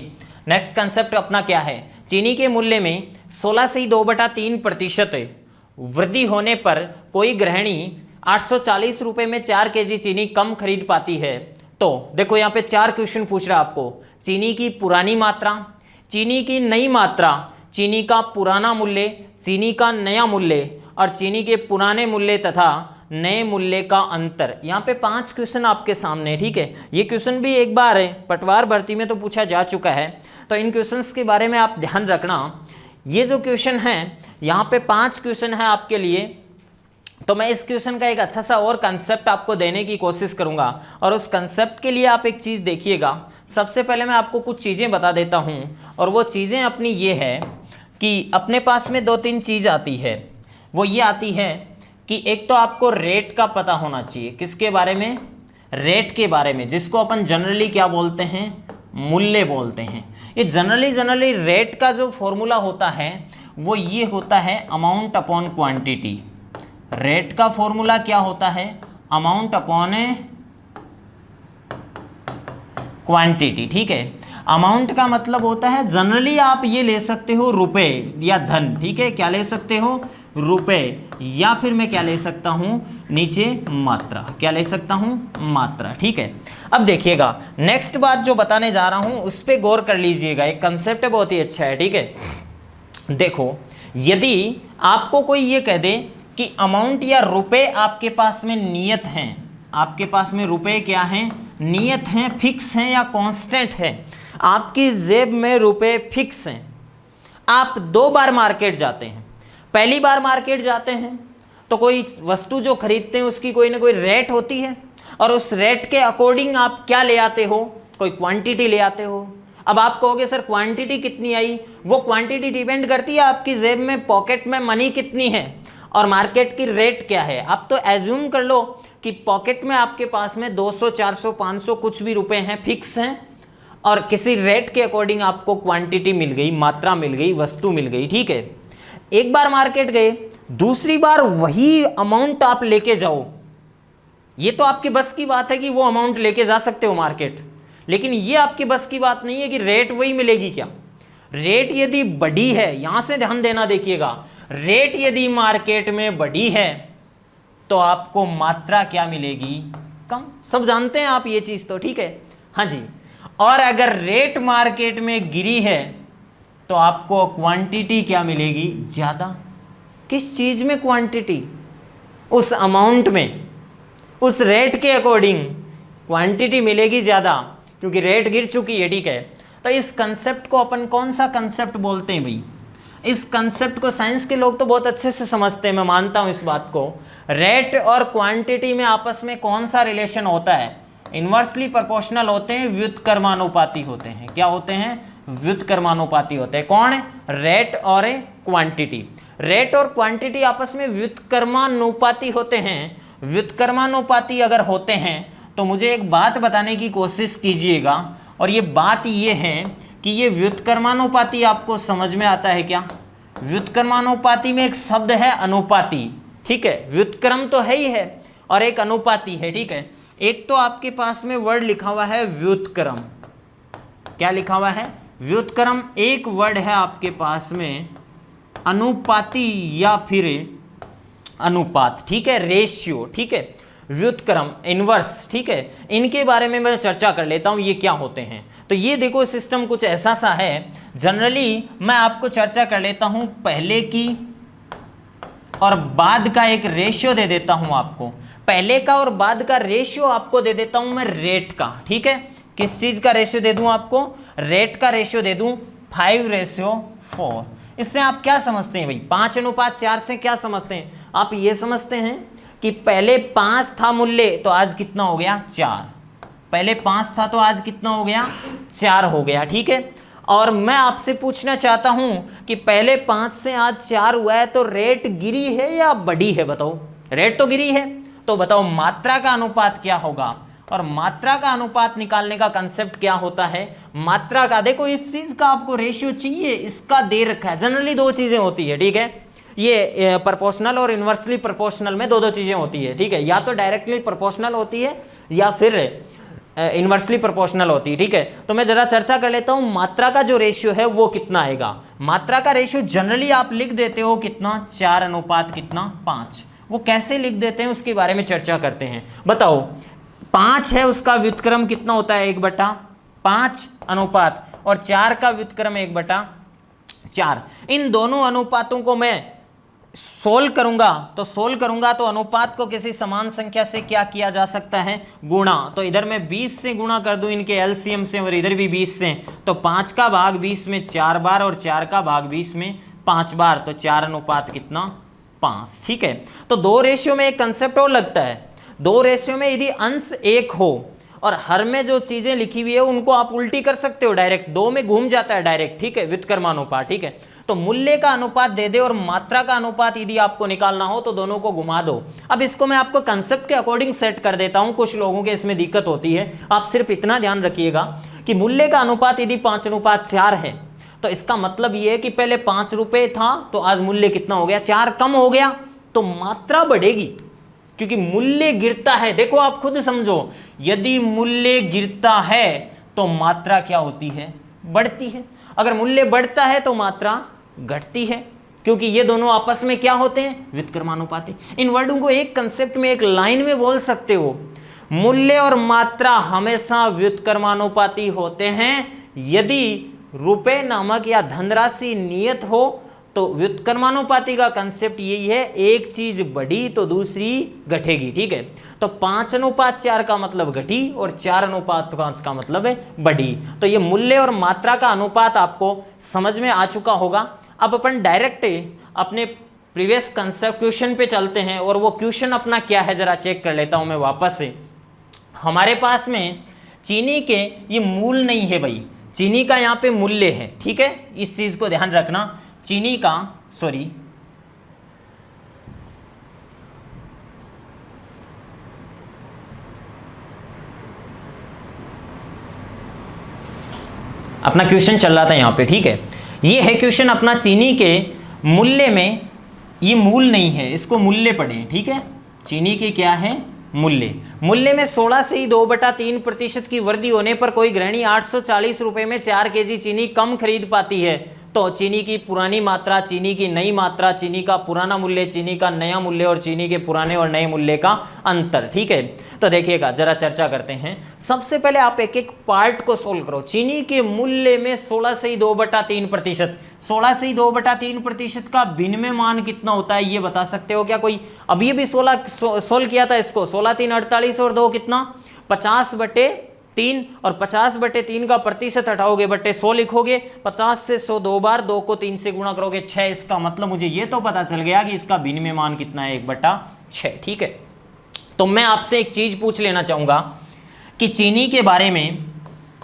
नेक्स्ट कंसेप्ट अपना क्या है, चीनी के मूल्य में 16.2/3% वृद्धि होने पर कोई गृहिणी 840 रुपए में 4 kg चीनी कम खरीद पाती है। तो देखो यहाँ पे 4 क्वेश्चन पूछ रहा है आपको, चीनी की पुरानी मात्रा, चीनी की नई मात्रा, चीनी का पुराना मूल्य, चीनी का नया मूल्य और चीनी के पुराने मूल्य तथा नए मूल्य का अंतर। यहाँ पे 5 क्वेश्चन आपके सामने, ठीक है। ये क्वेश्चन भी एक बार है पटवार भर्ती में तो पूछा जा चुका है, तो इन क्वेश्चंस के बारे में आप ध्यान रखना। ये जो क्वेश्चन है यहाँ पे 5 क्वेश्चन है आपके लिए, तो मैं इस क्वेश्चन का एक अच्छा सा और कंसेप्ट आपको देने की कोशिश करूंगा। और उस कंसेप्ट के लिए आप एक चीज़ देखिएगा। सबसे पहले मैं आपको कुछ चीज़ें बता देता हूं, और वो चीज़ें अपनी ये है कि अपने पास में 2-3 चीज़ आती है। वो ये आती है कि एक तो आपको रेट का पता होना चाहिए, किसके बारे में, रेट के बारे में, जिसको अपन जनरली क्या बोलते हैं, मूल्य बोलते हैं। ये जनरली रेट का जो फॉर्मूला होता है वो ये होता है अमाउंट अपॉन क्वांटिटी। रेट का फॉर्मूला क्या होता है, अमाउंट अपॉन क्वांटिटी, ठीक है। अमाउंट का मतलब होता है, जनरली आप ये ले सकते हो रुपए या धन, ठीक है। क्या ले सकते हो, रुपए, या फिर मैं क्या ले सकता हूं, नीचे मात्रा, क्या ले सकता हूं, मात्रा, ठीक है। अब देखिएगा नेक्स्ट बात जो बताने जा रहा हूं उस पर गौर कर लीजिएगा। एक कंसेप्ट है, बहुत ही अच्छा है, ठीक है। देखो, यदि आपको कोई ये कह दे कि अमाउंट या रुपए आपके पास में नियत हैं, आपके पास में रुपए क्या हैं, नियत हैं, फिक्स हैं या कांस्टेंट है, आपकी जेब में रुपए फिक्स हैं। आप 2 बार मार्केट जाते हैं, पहली बार मार्केट जाते हैं तो कोई वस्तु जो खरीदते हैं उसकी कोई ना कोई रेट होती है, और उस रेट के अकॉर्डिंग आप क्या ले आते हो, कोई क्वांटिटी ले आते हो। अब आप कहोगे सर क्वांटिटी कितनी आई, वो क्वांटिटी डिपेंड करती है आपकी जेब में, पॉकेट में मनी कितनी है और मार्केट की रेट क्या है। आप तो एज्यूम कर लो कि पॉकेट में आपके पास में 200, 400, 500 कुछ भी रुपए हैं, फिक्स हैं, और किसी रेट के अकॉर्डिंग आपको क्वांटिटी मिल गई, मात्रा मिल गई, वस्तु मिल गई, ठीक है। एक बार मार्केट गए, दूसरी बार वही अमाउंट आप लेके जाओ, ये तो आपकी बस की बात है कि वो अमाउंट लेके जा सकते हो मार्केट, लेकिन ये आपकी बस की बात नहीं है कि रेट वही मिलेगी क्या। रेट यदि बढ़ी है, यहां से ध्यान देना, देखिएगा, रेट यदि मार्केट में बढ़ी है तो आपको मात्रा क्या मिलेगी, कम। सब जानते हैं आप ये चीज तो, ठीक है, हाँ जी। और अगर रेट मार्केट में गिरी है तो आपको क्वांटिटी क्या मिलेगी, ज्यादा। किस चीज में क्वांटिटी, उस अमाउंट में, उस रेट के अकॉर्डिंग क्वांटिटी मिलेगी ज़्यादा क्योंकि रेट गिर चुकी है, ठीक है। तो इस कंसेप्ट को अपन कौन सा कंसेप्ट बोलते हैं भाई? इस कंसेप्ट को साइंस के लोग तो बहुत अच्छे से समझते हैं, मैं मानता हूं इस बात को। रेट और क्वांटिटी में आपस में कौन सा रिलेशन होता है? इन्वर्सली प्रोपोर्शनल होते हैं, व्युत्क्रमानुपाती होते हैं। क्या होते हैं? व्युत्क्रमानुपाती होते हैं। कौन? रेट और क्वांटिटी। रेट और क्वांटिटी आपस में व्युत्क्रमानुपाती होते हैं। व्युत्क्रमानुपाती अगर होते हैं तो मुझे एक बात बताने की कोशिश कीजिएगा, और ये बात ये है कि ये व्युत्क्रमानुपाती आपको समझ में आता है क्या? व्युत्क्रमानुपाती में एक शब्द है अनुपाती, ठीक है। व्युत्क्रम तो है ही है और एक अनुपाती है, ठीक है। एक तो आपके पास में वर्ड लिखा हुआ है व्युत्क्रम। क्या लिखा हुआ है? व्युत्क्रम। एक वर्ड है आपके पास में अनुपाती या फिर अनुपात, ठीक है, रेशियो, ठीक है। व्युत्क्रम, इनवर्स, ठीक है। इनके बारे में मैं चर्चा कर लेता हूं, ये क्या होते हैं। तो ये देखो सिस्टम कुछ ऐसा सा है। जनरली मैं आपको चर्चा कर लेता हूं पहले की और बाद का एक रेशियो दे देता हूं आपको। पहले का और बाद का रेशियो आपको दे देता हूं मैं रेट का, ठीक है। किस चीज का रेशियो दे दूं आपको? रेट का रेशियो दे दूं 5:4। इससे आप क्या समझते हैं भाई? 5:4 से क्या समझते हैं आप? ये समझते हैं कि पहले 5 था मूल्य तो आज कितना हो गया? 4। पहले 5 था तो आज कितना हो गया? 4 हो गया, ठीक है। और मैं आपसे पूछना चाहता हूं कि पहले 5 से आज 4 हुआ है तो रेट गिरी है या बढ़ी है? बताओ। रेट तो गिरी है, तो बताओ मात्रा का अनुपात क्या होगा? और मात्रा का अनुपात निकालने का कंसेप्ट क्या होता है? मात्रा का, देखो इस चीज का आपको रेशियो चाहिए, इसका दे रखा है। जनरली 2 चीजें होती है, ठीक है। ये प्रोपोर्शनल और इन्वर्सली प्रोपोर्शनल में 2 चीजें होती है, ठीक है। या तो डायरेक्टली प्रोपोर्शनल होती है या फिर इन्वर्सली प्रोपोर्शनल होती है, ठीक है। तो मैं जरा चर्चा कर लेता हूं मात्रा का जो रेशियो है वो कितना आएगा। मात्रा का रेशियो जनरली आप लिख देते हो कितना? 4:5। वो कैसे लिख देते हैं उसके बारे में चर्चा करते हैं। बताओ 5 है उसका व्युत्क्रम कितना होता है? 1/5 अनुपात, और 4 का व्युत्क्रम 1/4। इन दोनों अनुपातों को मैं सोल्व करूंगा तो अनुपात को किसी समान संख्या से क्या किया जा सकता है? गुणा। तो इधर मैं 20 से गुणा कर दूं इनके एलसीएम से, और इधर भी 20 से, तो 5 का भाग 20 में 4 बार और 4 का भाग 20 में 5 बार, तो 4 कितना? 5, ठीक है। तो 2 रेशियो में एक कंसेप्ट और लगता है। 2 रेशियो में यदि अंश 1 हो और हर में जो चीजें लिखी हुई है उनको आप उल्टी कर सकते हो डायरेक्ट, 2 में घूम जाता है डायरेक्ट, ठीक है, व्युत्क्रमानुपात, ठीक है। तो मूल्य का अनुपात दे दे और मात्रा का अनुपात यदि आपको निकालना हो तो दोनों को घुमा दो। अब इसको मैं आपको कंसेप्ट के अकॉर्डिंग सेट कर देता हूं, कुछ लोगों के इसमें दिक्कत होती है। आप सिर्फ इतना ध्यान रखिएगा कि मूल्य का अनुपात यदि 5:4 है तो इसका मतलब यह है कि पहले 5 रुपए था तो आज मूल्य कितना हो गया? 4 कम हो गया, तो मात्रा बढ़ेगी क्योंकि मूल्य गिरता है। देखो आप खुद समझो, यदि मूल्य गिरता है तो मात्रा क्या होती है? बढ़ती है। अगर मूल्य बढ़ता है तो मात्रा घटती है, क्योंकि ये दोनों आपस में क्या होते हैं? व्युत्क्रमानुपाती। इन वर्डों को एक कंसेप्ट में, एक लाइन में बोल सकते हो। मूल्य और मात्रा हमेशा व्युत्क्रमानुपाती होते हैं। यदि रुपए नामक या धनराशि नियत हो तो व्युत्क्रमानुपाती का कंसेप्ट यही है, एक चीज बढ़ी तो दूसरी घटेगी, ठीक है। तो 5:4 का मतलब घटी और 4:5 का मतलब है बढ़ी। तो ये मूल्य और मात्रा का अनुपात आपको समझ में आ चुका होगा। अब अपन डायरेक्ट अपने प्रीवियस कंसेप्ट क्वेश्चन पे चलते हैं, और वो क्वेश्चन अपना क्या है जरा चेक कर लेता हूं मैं वापस से। हमारे पास में चीनी के ये मूल नहीं है भाई, चीनी का यहाँ पे मूल्य है, ठीक है। इस चीज को ध्यान रखना, चीनी का, सॉरी, अपना क्वेश्चन चल रहा था यहाँ पे, ठीक है। ये है क्वेश्चन अपना, चीनी के मूल्य में, ये मूल नहीं है, इसको मूल्य पढ़ें, ठीक है। चीनी के क्या है? मूल्य में 16 से ही 2/3% की वृद्धि होने पर कोई गृहिणी 840 रुपए में 4 kg चीनी कम खरीद पाती है। तो चीनी की पुरानी मात्रा, चीनी की नई मात्रा, चीनी का पुराना मूल्य, चीनी का नया मूल्य और चीनी के पुराने और नए मूल्य का अंतर, ठीक है। तो देखिएगा जरा चर्चा करते हैं। सबसे पहले आप एक एक पार्ट को सोल्व करो। चीनी के मूल्य में 16 से ही 2/3%, 16 से ही 2/3% का विनिमय मान कितना होता है ये बता सकते हो क्या कोई? अभी भी 16 सोल्व किया था इसको, 16 3 48 और 2 कितना 50/3 और 50/3 का प्रतिशत हटाओगे बटे 100 लिखोगे। 50 से 100 2 बार, 2 को 3 से गुणा करोगे 6। इसका मतलब मुझे ये तो पता चल गया कि इसका विनिमय मान कितना है, 1/6। ठीक है, तो मैं आपसे एक चीज पूछ लेना चाहूंगा कि चीनी के बारे में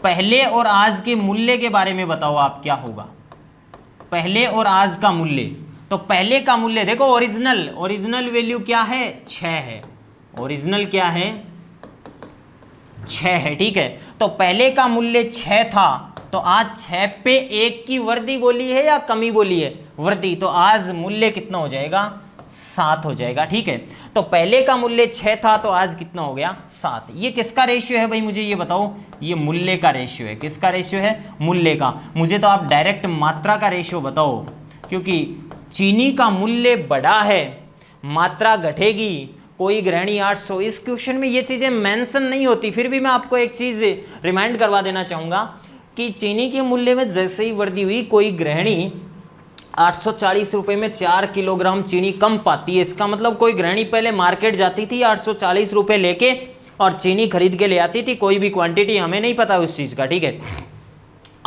पहले और आज के मूल्य के बारे में बताओ आप, क्या होगा पहले और आज का मूल्य। तो पहले का मूल्य देखो, ओरिजिनल वैल्यू क्या है, 6 है। ओरिजिनल क्या है, 6 है। ठीक है, तो पहले का मूल्य 6 था, तो आज 6 पे 1 की वृद्धि बोली है या कमी बोली है, वृद्धि। तो आज मूल्य कितना हो जाएगा, 7 हो जाएगा। ठीक है, तो पहले का मूल्य 6 था, तो आज कितना हो गया, 7। ये किसका रेशियो है भाई, मुझे ये बताओ। ये मूल्य का रेशियो है। किसका रेशियो है, मूल्य का। मुझे तो आप डायरेक्ट मात्रा का रेशियो बताओ, क्योंकि चीनी का मूल्य बड़ा है, मात्रा घटेगी, कोई गृहिणी 800। इस क्वेश्चन में ये चीजें मेंशन नहीं होती, फिर भी मैं आपको एक चीज रिमाइंड करवा देना चाहूंगा कि चीनी के मूल्य में जैसे ही वृद्धि हुई, कोई गृहिणी 840 रुपए में 4 किलोग्राम चीनी कम पाती है। इसका मतलब कोई गृहिणी पहले मार्केट जाती थी 840 रुपए लेके और चीनी खरीद के ले आती थी, कोई भी क्वांटिटी हमें नहीं पता उस चीज का। ठीक है,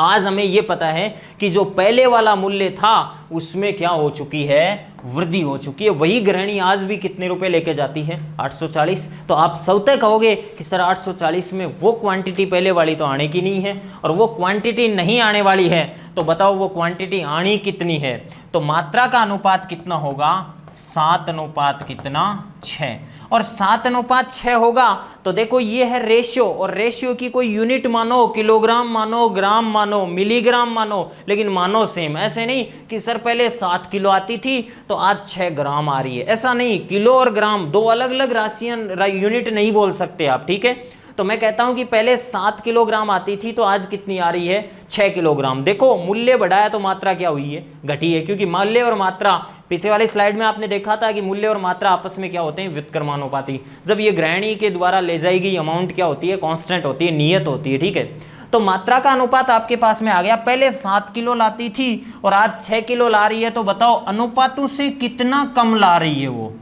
आज हमें यह पता है कि जो पहले वाला मूल्य था उसमें क्या हो चुकी है, वृद्धि हो चुकी है। वही गृहिणी आज भी कितने रुपए लेके जाती है, 840। तो आप स्वतः कहोगे कि सर 840 में वो क्वांटिटी पहले वाली तो आने की नहीं है, और वो क्वांटिटी नहीं आने वाली है, तो बताओ वो क्वांटिटी आनी कितनी है। तो मात्रा का अनुपात कितना होगा, 7:6। और 7:6 होगा तो देखो ये है रेशियो, और रेशियो की कोई यूनिट मानो, किलोग्राम मानो, ग्राम मानो, मिलीग्राम मानो, लेकिन मानो सेम। ऐसे नहीं कि सर पहले 7 किलो आती थी तो आज 6 ग्राम आ रही है, ऐसा नहीं। किलो और ग्राम दो अलग अलग राशियां, यूनिट नहीं बोल सकते आप। ठीक है, तो मैं कहता हूं कि पहले 7 किलोग्राम आती थी तो आज कितनी आ रही है, 6 किलोग्राम। देखो मूल्य बढ़ाया तो मात्रा क्या हुई है, घटी है, क्योंकि मूल्य और मात्रा, पीछे वाली स्लाइड में आपने देखा था कि मूल्य और मात्रा आपस में क्या होते हैं, व्युत्क्रमानुपाती। जब ये गृहिणी के द्वारा ले जाई गई अमाउंट क्या होती है, कांस्टेंट होती है, नियत होती है। ठीक है, तो मात्रा का अनुपात आपके पास में आ गया। पहले 7 किलो लाती थी और आज 6 किलो ला रही है, तो बताओ अनुपातों से कितना कम ला रही है वो,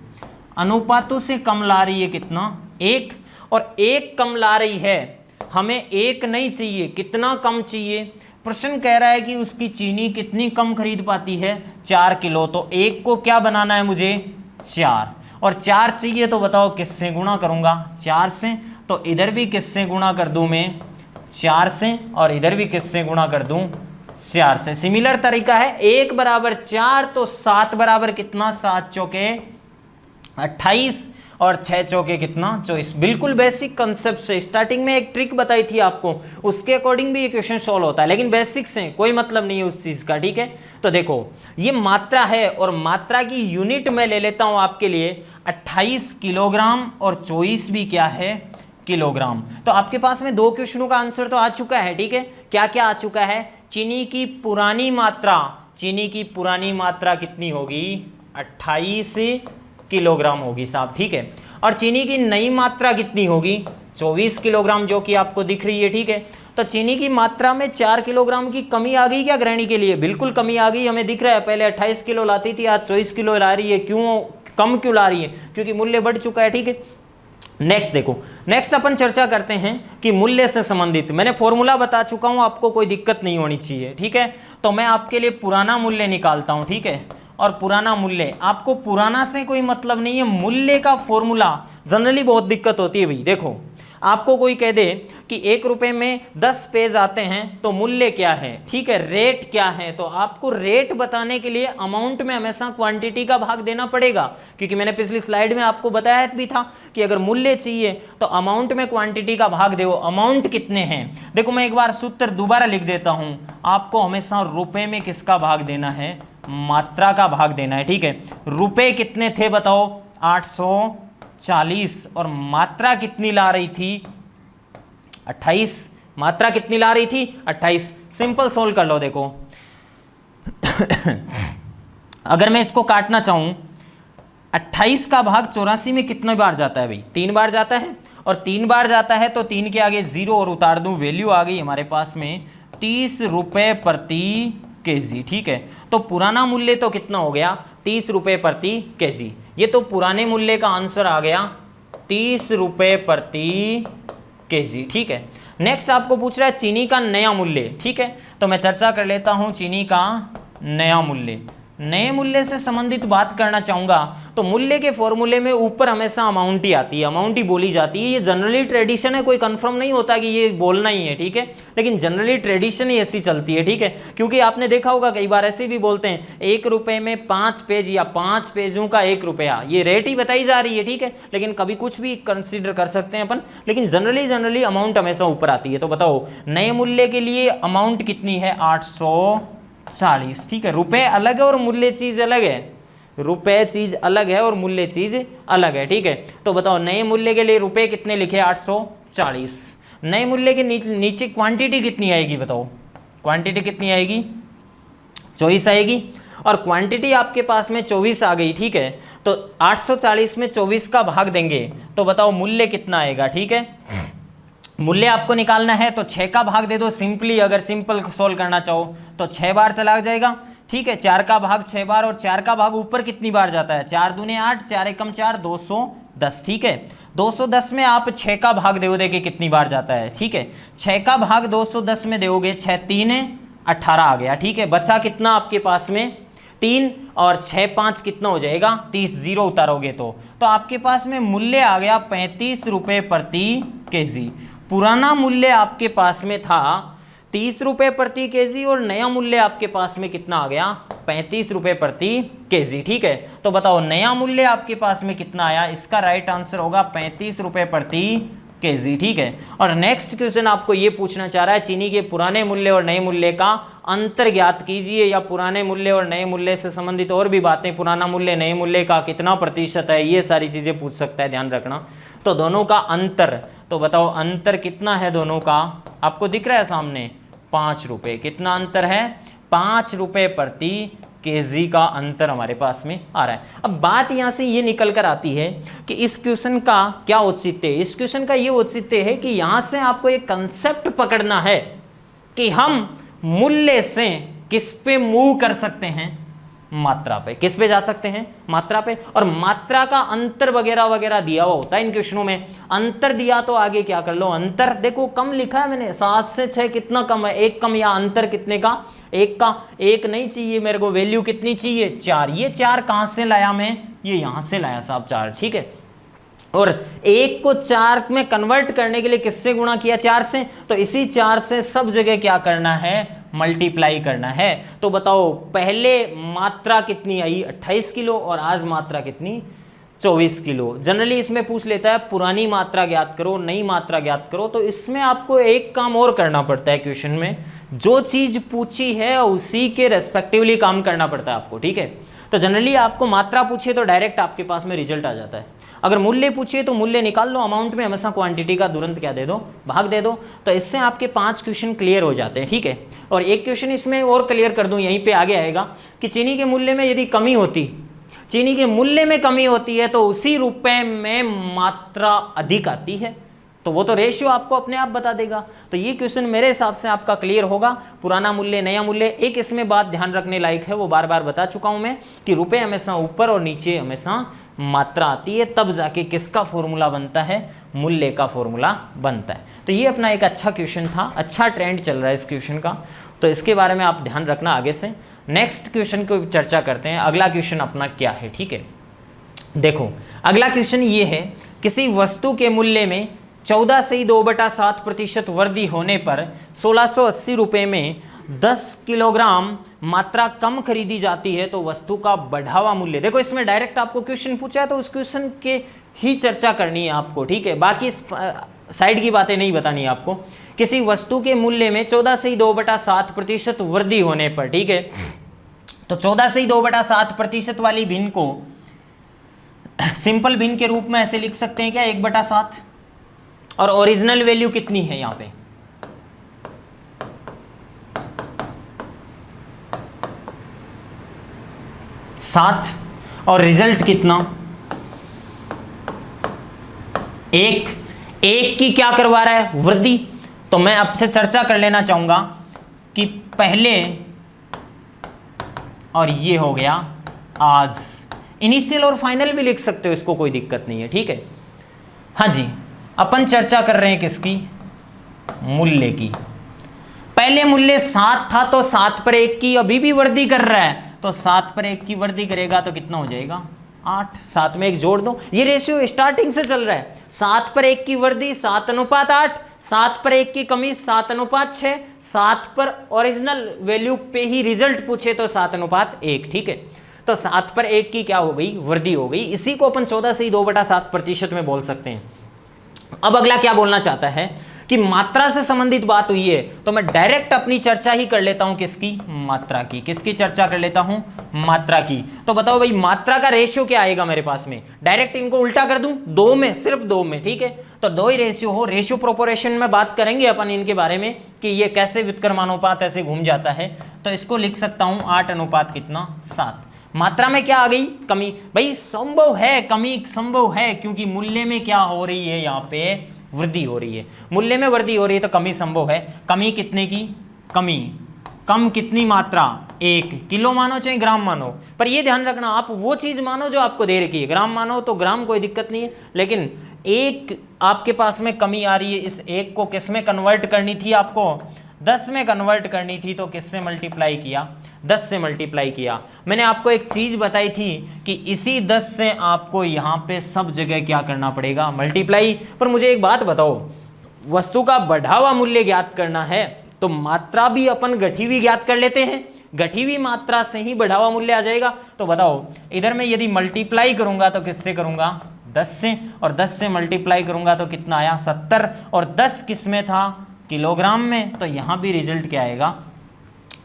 अनुपातों से कम ला रही है कितना, 1। और 1 कम ला रही है, हमें 1 नहीं चाहिए, कितना कम चाहिए। प्रश्न कह रहा है कि उसकी चीनी कितनी कम खरीद पाती है, 4 किलो। तो 1 को क्या बनाना है मुझे, 4, और 4 चाहिए, तो बताओ किससे गुणा करूंगा, 4 से। तो इधर भी किससे गुणा कर दूं मैं, 4 से, और इधर भी किससे गुणा कर दूं, 4 से। सिमिलर तरीका है, 1 बराबर 4, तो 7 बराबर कितना, 7 चौके 28, और 6 चौके कितना, 24। बिल्कुल बेसिक कंसेप्ट से। स्टार्टिंग में एक ट्रिक बताई थी आपको, उसके अकॉर्डिंग भी ये क्वेश्चन सॉल्व होता है, लेकिन बेसिक से कोई मतलब नहीं है उस चीज का। ठीक है, तो देखो ये मात्रा है, और मात्रा की यूनिट मैं ले लेता हूं आपके लिए 28 किलोग्राम, और 24 भी क्या है, किलोग्राम। तो आपके पास में 2 क्वेश्चनों का आंसर तो आ चुका है। ठीक है, क्या क्या आ चुका है, चीनी की पुरानी मात्रा, चीनी की पुरानी मात्रा कितनी होगी, 28 किलोग्राम होगी साहब। ठीक है, और चीनी की नई मात्रा कितनी होगी, 24 किलोग्राम, जो कि आपको दिख रही है। ठीक है, तो चीनी की मात्रा में 4 किलोग्राम की कमी आ गई क्या गृहिणी के लिए, बिल्कुल कमी आ गई, हमें दिख रहा है। पहले 28 किलो लाती थी, आज 24 किलो ला रही है। क्यों कम क्यों ला रही है, क्योंकि मूल्य बढ़ चुका है। ठीक है, नेक्स्ट देखो, नेक्स्ट अपन चर्चा करते हैं कि मूल्य से संबंधित मैंने फॉर्मूला बता चुका हूं, आपको कोई दिक्कत नहीं होनी चाहिए। ठीक है, तो मैं आपके लिए पुराना मूल्य निकालता हूं। ठीक है, और पुराना मूल्य, आपको पुराना से कोई मतलब नहीं है, मूल्य का फॉर्मूला जनरली बहुत दिक्कत होती है भाई। देखो आपको कोई कह दे कि 1 रुपए में 10 पेज आते हैं तो मूल्य क्या है, ठीक है, रेट क्या है, तो आपको रेट बताने के लिए अमाउंट में हमेशा क्वांटिटी का भाग देना पड़ेगा, क्योंकि मैंने पिछली स्लाइड में आपको बताया भी था कि अगर मूल्य चाहिए तो अमाउंट में क्वांटिटी का भाग दो। अमाउंट कितने हैं, देखो मैं एक बार सूत्र दोबारा लिख देता हूं, आपको हमेशा रुपए में किसका भाग देना है, मात्रा का भाग देना है। ठीक है, रुपए कितने थे बताओ, 840, और मात्रा कितनी ला रही थी, 28। मात्रा कितनी ला रही थी, 28। सिंपल सोल्व कर लो। देखो अगर मैं इसको काटना चाहूं, 28 का भाग 84 में कितने बार जाता है भाई, 3 बार जाता है, और 3 बार जाता है तो 3 के आगे 0 और उतार दूं, वैल्यू आ गई हमारे पास में 30 रुपए प्रति केजी। ठीक है, तो पुराना मूल्य तो कितना हो गया, 30 रुपए प्रति केजी। ये तो पुराने मूल्य का आंसर आ गया 30 रुपए प्रति केजी, ठीक है। नेक्स्ट आपको पूछ रहा है चीनी का नया मूल्य, ठीक है। तो मैं चर्चा कर लेता हूं चीनी का नया मूल्य। नए मूल्य से संबंधित बात करना चाहूंगा तो मूल्य के फॉर्मूले में ऊपर हमेशा अमाउंट ही आती है, अमाउंट ही बोली जाती है। ये जनरली ट्रेडिशन है, कोई कंफर्म नहीं होता कि ये बोलना ही है, ठीक है, लेकिन जनरली ट्रेडिशन ही ऐसी चलती है, ठीक है। क्योंकि आपने देखा होगा कई बार ऐसे भी बोलते हैं 1 रुपए में 5 पेज या 5 पेजों का 1 रुपया, ये रेट ही बताई जा रही है, ठीक है। लेकिन कभी कुछ भी कंसिडर कर सकते हैं अपन, लेकिन जनरली अमाउंट हमेशा ऊपर आती है। तो बताओ नए मूल्य के लिए अमाउंट कितनी है? 840, ठीक है। रुपए अलग है और मूल्य चीज अलग है, रुपए चीज अलग है और मूल्य चीज अलग है, ठीक है। तो बताओ नए मूल्य के लिए रुपए कितने लिखे? 840। नए मूल्य के नीचे क्वांटिटी कितनी आएगी? बताओ क्वांटिटी कितनी आएगी? 24 आएगी। और क्वांटिटी आपके पास में 24 आ गई, ठीक है। तो 840 में 24 का भाग देंगे तो बताओ मूल्य कितना आएगा, ठीक है। मूल्य आपको निकालना है तो 6 का भाग दे दो सिंपली, अगर सिंपल सोल्व करना चाहो तो 6 बार चला जाएगा, ठीक है। 4 का भाग 6 बार, और 4 का भाग ऊपर कितनी बार जाता है? 4 दूने 8, 4 एकम 4, 210, ठीक है। 210 में आप 6 का भाग दोगे कि कितनी बार जाता है, ठीक है। 6 का भाग 210 में दोगे, 6 3 18 आ गया, ठीक है। बचा कितना आपके पास में? 3, और 6 5 कितना हो जाएगा? 30, जीरो उतारोगे तो आपके पास में मूल्य आ गया 35 रुपये प्रति केजी। पुराना मूल्य आपके पास में था 30 रुपये प्रति केजी और नया मूल्य आपके पास में कितना आ गया? 35 रुपये प्रति केजी, ठीक है। तो बताओ नया मूल्य आपके पास में कितना आया? इसका राइट आंसर होगा 35 रुपये प्रति केजी, ठीक है। और नेक्स्ट क्वेश्चन आपको ये पूछना चाह रहा है चीनी के पुराने मूल्य और नए मूल्य का अंतर ज्ञात कीजिए, या पुराने मूल्य और नए मूल्य से संबंधित और भी बातें, पुराना मूल्य नए मूल्य का कितना प्रतिशत है, ये सारी चीजें पूछ सकता है, ध्यान रखना। तो दोनों का अंतर, तो बताओ अंतर कितना है दोनों का? आपको दिख रहा है सामने 5 रुपये। कितना अंतर है? 5 रुपये प्रति केजी का अंतर हमारे पास में आ रहा है। अब बात यहाँ से ये निकल कर आती है कि इस क्वेश्चन का क्या औचित्य है? इस क्वेश्चन का ये औचित्य है कि यहाँ से आपको एक कंसेप्ट पकड़ना है कि हम मूल्य से किस पे मूव कर सकते हैं? मात्रा पे। किस पे जा सकते हैं? मात्रा पे। और मात्रा का अंतर वगैरह वगैरह दिया हुआ होता है इन क्वेश्चनों में। अंतर दिया तो आगे क्या कर लो? अंतर देखो कम लिखा है मैंने, 7 से 6 कितना कम है? 1 कम, या अंतर कितने का? 1 का। 1 नहीं चाहिए मेरे को, वैल्यू कितनी चाहिए? 4। ये 4 कहां से लाया मैं? ये यहां से लाया साहब 4, ठीक है। और 1 को 4 में कन्वर्ट करने के लिए किससे गुणा किया? 4 से। तो इसी 4 से सब जगह क्या करना है? मल्टीप्लाई करना है। तो बताओ पहले मात्रा कितनी आई? 28 किलो, और आज मात्रा कितनी? 24 किलो। जनरली इसमें पूछ लेता है पुरानी मात्रा ज्ञात करो, नई मात्रा ज्ञात करो। तो इसमें आपको एक काम और करना पड़ता है क्वेश्चन में, जो चीज पूछी है उसी के रेस्पेक्टिवली काम करना पड़ता है आपको, ठीक है। तो जनरली आपको मात्रा पूछे तो डायरेक्ट आपके पास में रिजल्ट आ जाता है। अगर मूल्य पूछिए तो मूल्य निकाल लो, अमाउंट में हमेशा क्वांटिटी का तुरंत क्या दे दो? भाग दे दो। तो इससे आपके 5 क्वेश्चन क्लियर हो जाते हैं, ठीक है। और एक क्वेश्चन इसमें और क्लियर कर दूं, यहीं पे आगे आएगा कि चीनी के मूल्य में यदि कमी होती, चीनी के मूल्य में कमी होती है तो उसी रुपए में मात्रा अधिक आती है, तो वो तो रेशियो आपको अपने आप बता देगा। तो ये क्वेश्चन मेरे हिसाब से आपका क्लियर होगा। पुराना मूल्य नया मूल्य, एक इसमें बात ध्यान रखने लायक है, वो बार बार बता चुका हूं मैं कि रुपए हमेशा ऊपर और नीचे हमेशा मात्रा आती है, तब जाके किसका फॉर्मूला बनता है? मूल्य का फॉर्मूला बनता है। तो ये अपना एक अच्छा क्वेश्चन था, अच्छा ट्रेंड चल रहा है इस क्वेश्चन का, तो इसके बारे में आप ध्यान रखना आगे से। नेक्स्ट क्वेश्चन को चर्चा करते हैं। अगला क्वेश्चन अपना क्या है, ठीक है। देखो अगला क्वेश्चन ये है, किसी वस्तु के मूल्य में 14 से 2/7% वृद्धि होने पर 1680 रुपये में 10 किलोग्राम मात्रा कम खरीदी जाती है, तो वस्तु का बढ़ा हुआ मूल्य। देखो इसमें डायरेक्ट आपको क्वेश्चन पूछा है तो उस क्वेश्चन के ही चर्चा करनी है आपको, ठीक है। बाकी साइड की बातें नहीं बतानी है आपको। किसी वस्तु के मूल्य में 14 से 2/7% वृद्धि होने पर, ठीक है, तो 14 से 2/7% वाली भिन्न को सिंपल भिन्न के रूप में ऐसे लिख सकते हैं क्या? 1/7। और ओरिजिनल वैल्यू कितनी है यहां पे? 7। और रिजल्ट कितना? 1। 1 की क्या करवा रहा है? वृद्धि। तो मैं आपसे चर्चा कर लेना चाहूंगा कि पहले, और ये हो गया आज। इनिशियल और फाइनल भी लिख सकते हो, इसको कोई दिक्कत नहीं है, ठीक है। हाँ जी, अपन चर्चा कर रहे हैं किसकी, मूल्य की। पहले मूल्य 7 था तो 7 पर 1 की अभी भी वृद्धि कर रहा है, तो 7 पर 1 की वृद्धि करेगा तो कितना हो जाएगा 8, 7 में 1 जोड़ दो। ये रेशियो स्टार्टिंग से चल रहा है, 7 पर 1 की वृद्धि 7:8, 7 पर 1 की कमी 7:6, 7 पर ओरिजिनल वैल्यू पे ही रिजल्ट पूछे तो 7:1, ठीक है। तो 7 पर 1 की क्या हो गई, वृद्धि हो गई। इसी को अपन 14 से ही 2/7% में बोल सकते हैं। अब अगला क्या बोलना चाहता है कि मात्रा से संबंधित बात हुई है, तो मैं डायरेक्ट अपनी चर्चा ही कर लेता हूं किसकी, मात्रा की। किसकी चर्चा कर लेता हूं, मात्रा की। तो बताओ भाई मात्रा का रेशियो क्या आएगा मेरे पास में, डायरेक्ट इनको उल्टा कर दूं, 2 में, सिर्फ 2 में, ठीक है। तो 2 ही रेशियो हो, रेशियो प्रोपोर्शन में बात करेंगे अपन इनके बारे में कि ये कैसे व्युत्क्रमानुपात ऐसे घूम जाता है। तो इसको लिख सकता हूं 8:7। मात्रा में क्या आ गई, कमी। भाई संभव है, कमी संभव है, क्योंकि मूल्य में क्या हो रही है, यहाँ पे वृद्धि हो रही है, मूल्य में वृद्धि हो रही है, तो कमी संभव है। कमी कितने की, कमी कम कितनी मात्रा, 1 किलो मानो चाहे ग्राम मानो, पर ये ध्यान रखना आप वो चीज मानो जो आपको दे रखी है। ग्राम मानो तो ग्राम, कोई दिक्कत नहीं है, लेकिन 1 आपके पास में कमी आ रही है, इस 1 को किस में कन्वर्ट करनी थी, आपको 10 में कन्वर्ट करनी थी, तो किससे मल्टीप्लाई किया, 10 से मल्टीप्लाई किया। मैंने आपको एक चीज बताई थी कि इसी 10 से आपको यहाँ पे सब जगह क्या करना पड़ेगा, मल्टीप्लाई। पर मुझे एक बात बताओ, वस्तु का बढ़ा हुआ मूल्य ज्ञात करना है तो मात्रा भी अपन घटी हुई ज्ञात कर लेते हैं, घटी हुई मात्रा से ही बढ़ा हुआ मूल्य आ जाएगा। तो बताओ इधर मैं यदि मल्टीप्लाई करूंगा तो किससे करूंगा, 10 से, और 10 से मल्टीप्लाई करूंगा तो कितना आया 70, और 10 किस में था, किलोग्राम में। तो यहां भी रिजल्ट क्या आएगा,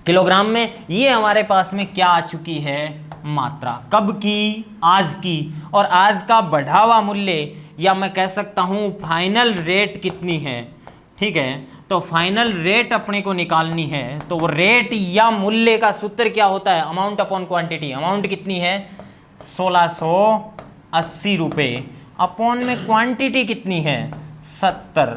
किलोग्राम में। ये हमारे पास में क्या आ चुकी है, मात्रा। कब की, आज की। और आज का बढ़ा हुआ मूल्य, या मैं कह सकता हूं फाइनल रेट कितनी है, ठीक है। तो फाइनल रेट अपने को निकालनी है, तो वो रेट या मूल्य का सूत्र क्या होता है, अमाउंट अपॉन क्वांटिटी। अमाउंट कितनी है 1680 रुपये, अपॉन में क्वांटिटी कितनी है 70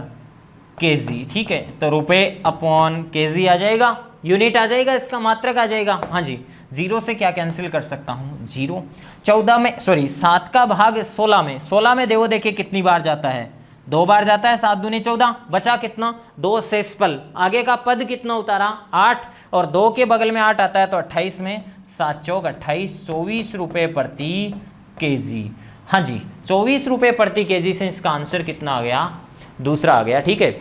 केजी, ठीक है। तो रुपए अपॉन केजी आ जाएगा, यूनिट आ जाएगा, इसका मात्रक आ जाएगा। हाँ जी, 0 से क्या कैंसिल कर सकता हूँ, 0। 14 में, सॉरी 7 का भाग 16 में, 16 में देवो देखिए कितनी बार जाता है, 2 बार जाता है, 7 दूनी 14, बचा कितना 2 शेषफल, आगे का पद कितना उतारा 8, और 2 के बगल में 8 आता है तो 28 में 7 चौक 28, 24 रुपये प्रति केजी। हाँ जी, 24 रुपये प्रति केजी से इसका आंसर कितना आ गया, दूसरा आ गया, ठीक है।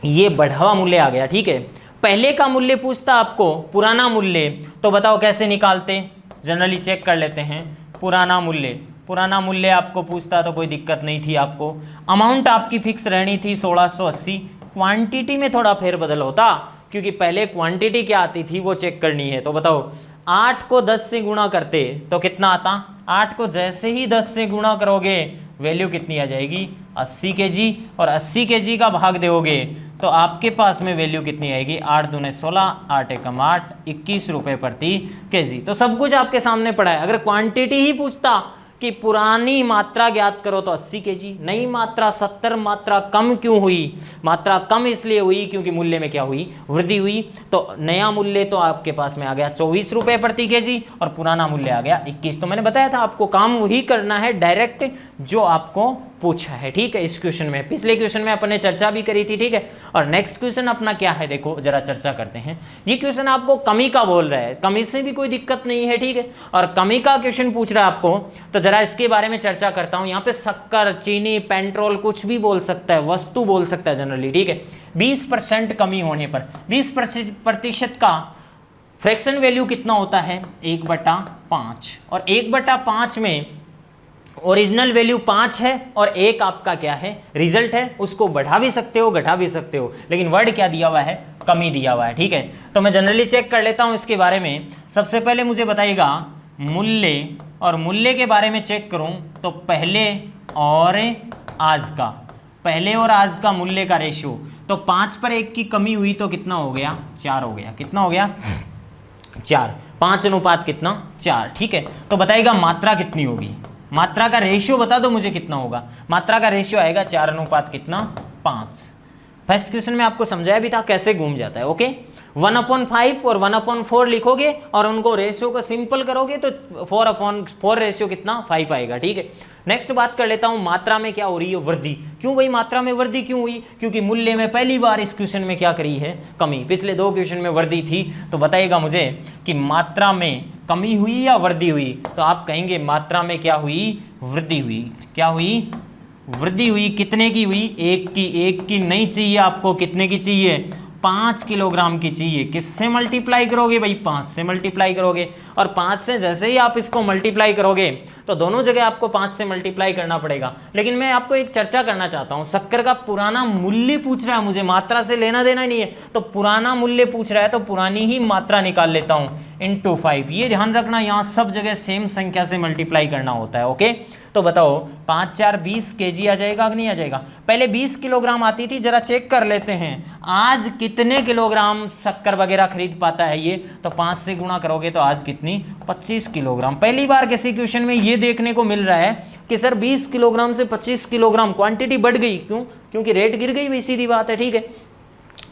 ये बढ़ा हुआ मूल्य आ गया, ठीक है। पहले का मूल्य पूछता आपको पुराना मूल्य, तो बताओ कैसे निकालते, जनरली चेक कर लेते हैं। पुराना मूल्य, पुराना मूल्य आपको पूछता तो कोई दिक्कत नहीं थी आपको, अमाउंट आपकी फिक्स रहनी थी 1680, क्वांटिटी में थोड़ा फेरबदल होता, क्योंकि पहले क्वांटिटी क्या आती थी वो चेक करनी है। तो बताओ 8 को 10 से गुणा करते तो कितना आता, 8 को जैसे ही 10 से गुणा करोगे वैल्यू कितनी आ जाएगी 80 केजी, और 80 केजी का भाग दोगे तो आपके पास में वैल्यू कितनी आएगी, 8 दूने 16, 8 एकम 8, 21 रुपये प्रति केजी। तो सब कुछ आपके सामने पड़ा है। अगर क्वांटिटी ही पूछता कि पुरानी मात्रा ज्ञात करो तो 80 केजी, नई मात्रा 70, मात्रा कम क्यों हुई, मात्रा कम इसलिए हुई क्योंकि मूल्य में क्या हुई, वृद्धि हुई। तो नया मूल्य तो आपके पास में आ गया 24 रुपये प्रति केजी, और पुराना मूल्य आ गया 21। तो मैंने बताया था आपको काम वही करना है डायरेक्ट जो आपको पूछा है, ठीक है। इस क्वेश्चन में, पिछले क्वेश्चन में अपन ने चर्चा भी करी थी, ठीक है। और नेक्स्ट क्वेश्चन अपना क्या है, देखो जरा चर्चा करते हैं। ये क्वेश्चन आपको कमी का बोल रहा है, कमी से भी कोई दिक्कत नहीं है, ठीक है। और कमी का क्वेश्चन पूछ रहा है आपको, तो जरा इसके बारे में चर्चा करता हूं। यहाँ पे शक्कर, चीनी, पेट्रोल कुछ भी बोल सकता है, वस्तु बोल सकता है जनरली, ठीक है। 20% कमी होने पर 20% का फ्रैक्शन वैल्यू कितना होता है 1/5, और 1/5 में ओरिजिनल वैल्यू 5 है और 1 आपका क्या है, रिजल्ट है। उसको बढ़ा भी सकते हो, घटा भी सकते हो, लेकिन वर्ड क्या दिया हुआ है, कमी दिया हुआ है, ठीक है। तो मैं जनरली चेक कर लेता हूं इसके बारे में। सबसे पहले मुझे बताइएगा मूल्य, और मूल्य के बारे में चेक करूं तो पहले और आज का, पहले और आज का मूल्य का रेशियो, तो 5 पर 1 की कमी हुई तो कितना हो गया, 4 हो गया। कितना हो गया, 4, 5 अनुपात कितना, 4, ठीक है। तो बताइएगा मात्रा कितनी होगी, मात्रा का रेशियो बता दो मुझे कितना होगा। मात्रा का रेशियो आएगा 4 अनुपात कितना, 5। फर्स्ट क्वेश्चन में आपको समझाया भी था कैसे घूम जाता है, ओके। 1/5 और 1/4 लिखोगे और उनको रेशियो को सिंपल करोगे तो 4/4 रेशियो कितना 5 आएगा। ठीक है, नेक्स्ट बात कर लेता हूं, मात्रा में क्या हो रही है, वृद्धि। क्यों भाई मात्रा में वृद्धि क्यों हुई? क्योंकि मूल्य में पहली बार इस क्वेश्चन में क्या करी है, कमी। पिछले 2 क्वेश्चन में वृद्धि थी। तो बताइएगा मुझे कि मात्रा में कमी हुई या वृद्धि हुई? तो आप कहेंगे मात्रा में क्या हुई, वृद्धि हुई। क्या हुई, वृद्धि हुई। कितने की हुई, 1 की नहीं चाहिए आपको, कितने की चाहिए, 5 किलोग्राम की चाहिए। किससे मल्टीप्लाई करोगे भाई, 5 से मल्टीप्लाई करोगे। और 5 से जैसे ही आप इसको मल्टीप्लाई करोगे तो दोनों जगह आपको 5 से मल्टीप्लाई करना पड़ेगा। लेकिन मैं आपको एक चर्चा करना चाहता हूं, शक्कर का पुराना मूल्य पूछ रहा है, मुझे मात्रा से लेना देना नहीं है, तो पुराना मूल्य पूछ रहा है तो पुरानी ही मात्रा निकाल लेता हूं, इंटू 5। ये ध्यान रखना, यहां सब जगह सेम संख्या से मल्टीप्लाई करना होता है। ओके, तो बताओ 5 4 20 केजी आ जाएगा कि नहीं आ जाएगा? पहले 20 किलोग्राम आती थी, जरा चेक कर लेते हैं आज कितने किलोग्राम शक्कर वगैरह खरीद पाता है ये। तो 5 से गुणा करोगे तो आज कितनी, 25 किलोग्राम। पहली बार किसी क्वेश्चन में ये देखने को मिल रहा है कि सर 20 किलोग्राम से 25 किलोग्राम क्वांटिटी बढ़ गई। क्यों? क्योंकि रेट गिर गई, भाई सीधी बात है। ठीक है,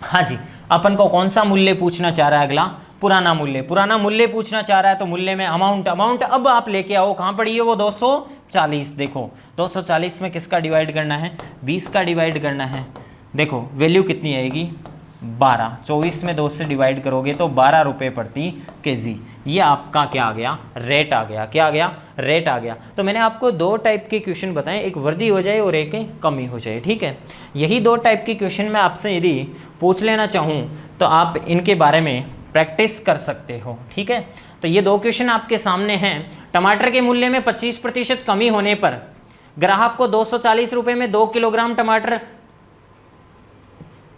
हाँ जी, अपन को कौन सा मूल्य पूछना चाह रहा है अगला, पुराना मूल्य। पुराना मूल्य पूछना चाह रहा है तो मूल्य में अमाउंट अब आप लेके आओ, कहां पड़ी है वो, 240। देखो 240 में किसका डिवाइड करना है, 20 का डिवाइड करना है। देखो वैल्यू कितनी आएगी, 12। 24 में 2 से डिवाइड करोगे तो 12 रुपये प्रति केजी। ये आपका क्या आ गया, रेट आ गया। क्या आ गया, रेट आ गया। तो मैंने आपको 2 टाइप के क्वेश्चन बताए, एक वृद्धि हो जाए और एक कमी हो जाए। ठीक है, यही 2 टाइप के क्वेश्चन मैं आपसे यदि पूछ लेना चाहूँ तो आप इनके बारे में प्रैक्टिस कर सकते हो। ठीक है, तो ये 2 क्वेश्चन आपके सामने हैं। टमाटर के मूल्य में 25% कमी होने पर ग्राहक को 240 रुपये में 2 किलोग्राम टमाटर,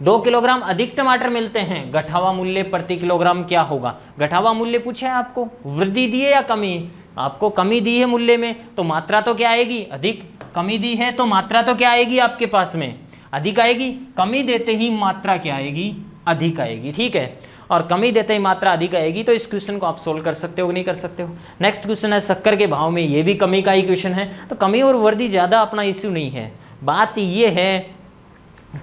2 किलोग्राम अधिक टमाटर मिलते हैं। घटावा मूल्य प्रति किलोग्राम क्या होगा? घटावा मूल्य पूछा है आपको, वृद्धि दी है या कमी? आपको कमी दी है मूल्य में, तो मात्रा तो क्या आएगी, अधिक। कमी दी है तो मात्रा तो क्या आएगी आपके पास में, अधिक आएगी। कमी देते ही मात्रा क्या आएगी, अधिक आएगी। ठीक है, और कमी देते ही मात्रा अधिक आएगी। तो इस क्वेश्चन को आप सोल्व कर सकते हो कि नहीं कर सकते हो। नेक्स्ट क्वेश्चन है शक्कर के भाव में, ये भी कमी का ही क्वेश्चन है। तो कमी और वृद्धि ज़्यादा अपना इश्यू नहीं है, बात ये है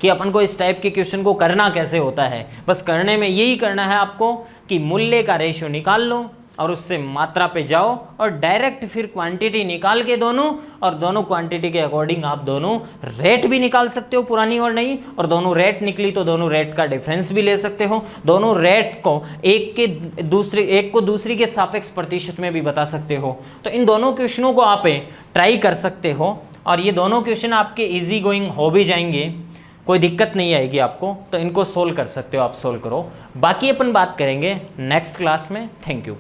कि अपन को इस टाइप के क्वेश्चन को करना कैसे होता है। बस करने में यही करना है आपको कि मूल्य का रेशियो निकाल लो और उससे मात्रा पे जाओ और डायरेक्ट फिर क्वांटिटी निकाल के दोनों, और दोनों क्वांटिटी के अकॉर्डिंग आप दोनों रेट भी निकाल सकते हो, पुरानी और नई। और दोनों रेट निकली तो दोनों रेट का डिफरेंस भी ले सकते हो। दोनों रेट को एक को दूसरी के सापेक्ष प्रतिशत में भी बता सकते हो। तो इन दोनों क्वेश्चनों को आप ट्राई कर सकते हो और ये दोनों क्वेश्चन आपके ईजी गोइंग हो भी जाएंगे, कोई दिक्कत नहीं आएगी आपको। तो इनको सोल्व कर सकते हो, आप सोल्व करो। बाकी अपन बात करेंगे नेक्स्ट क्लास में। Thank you.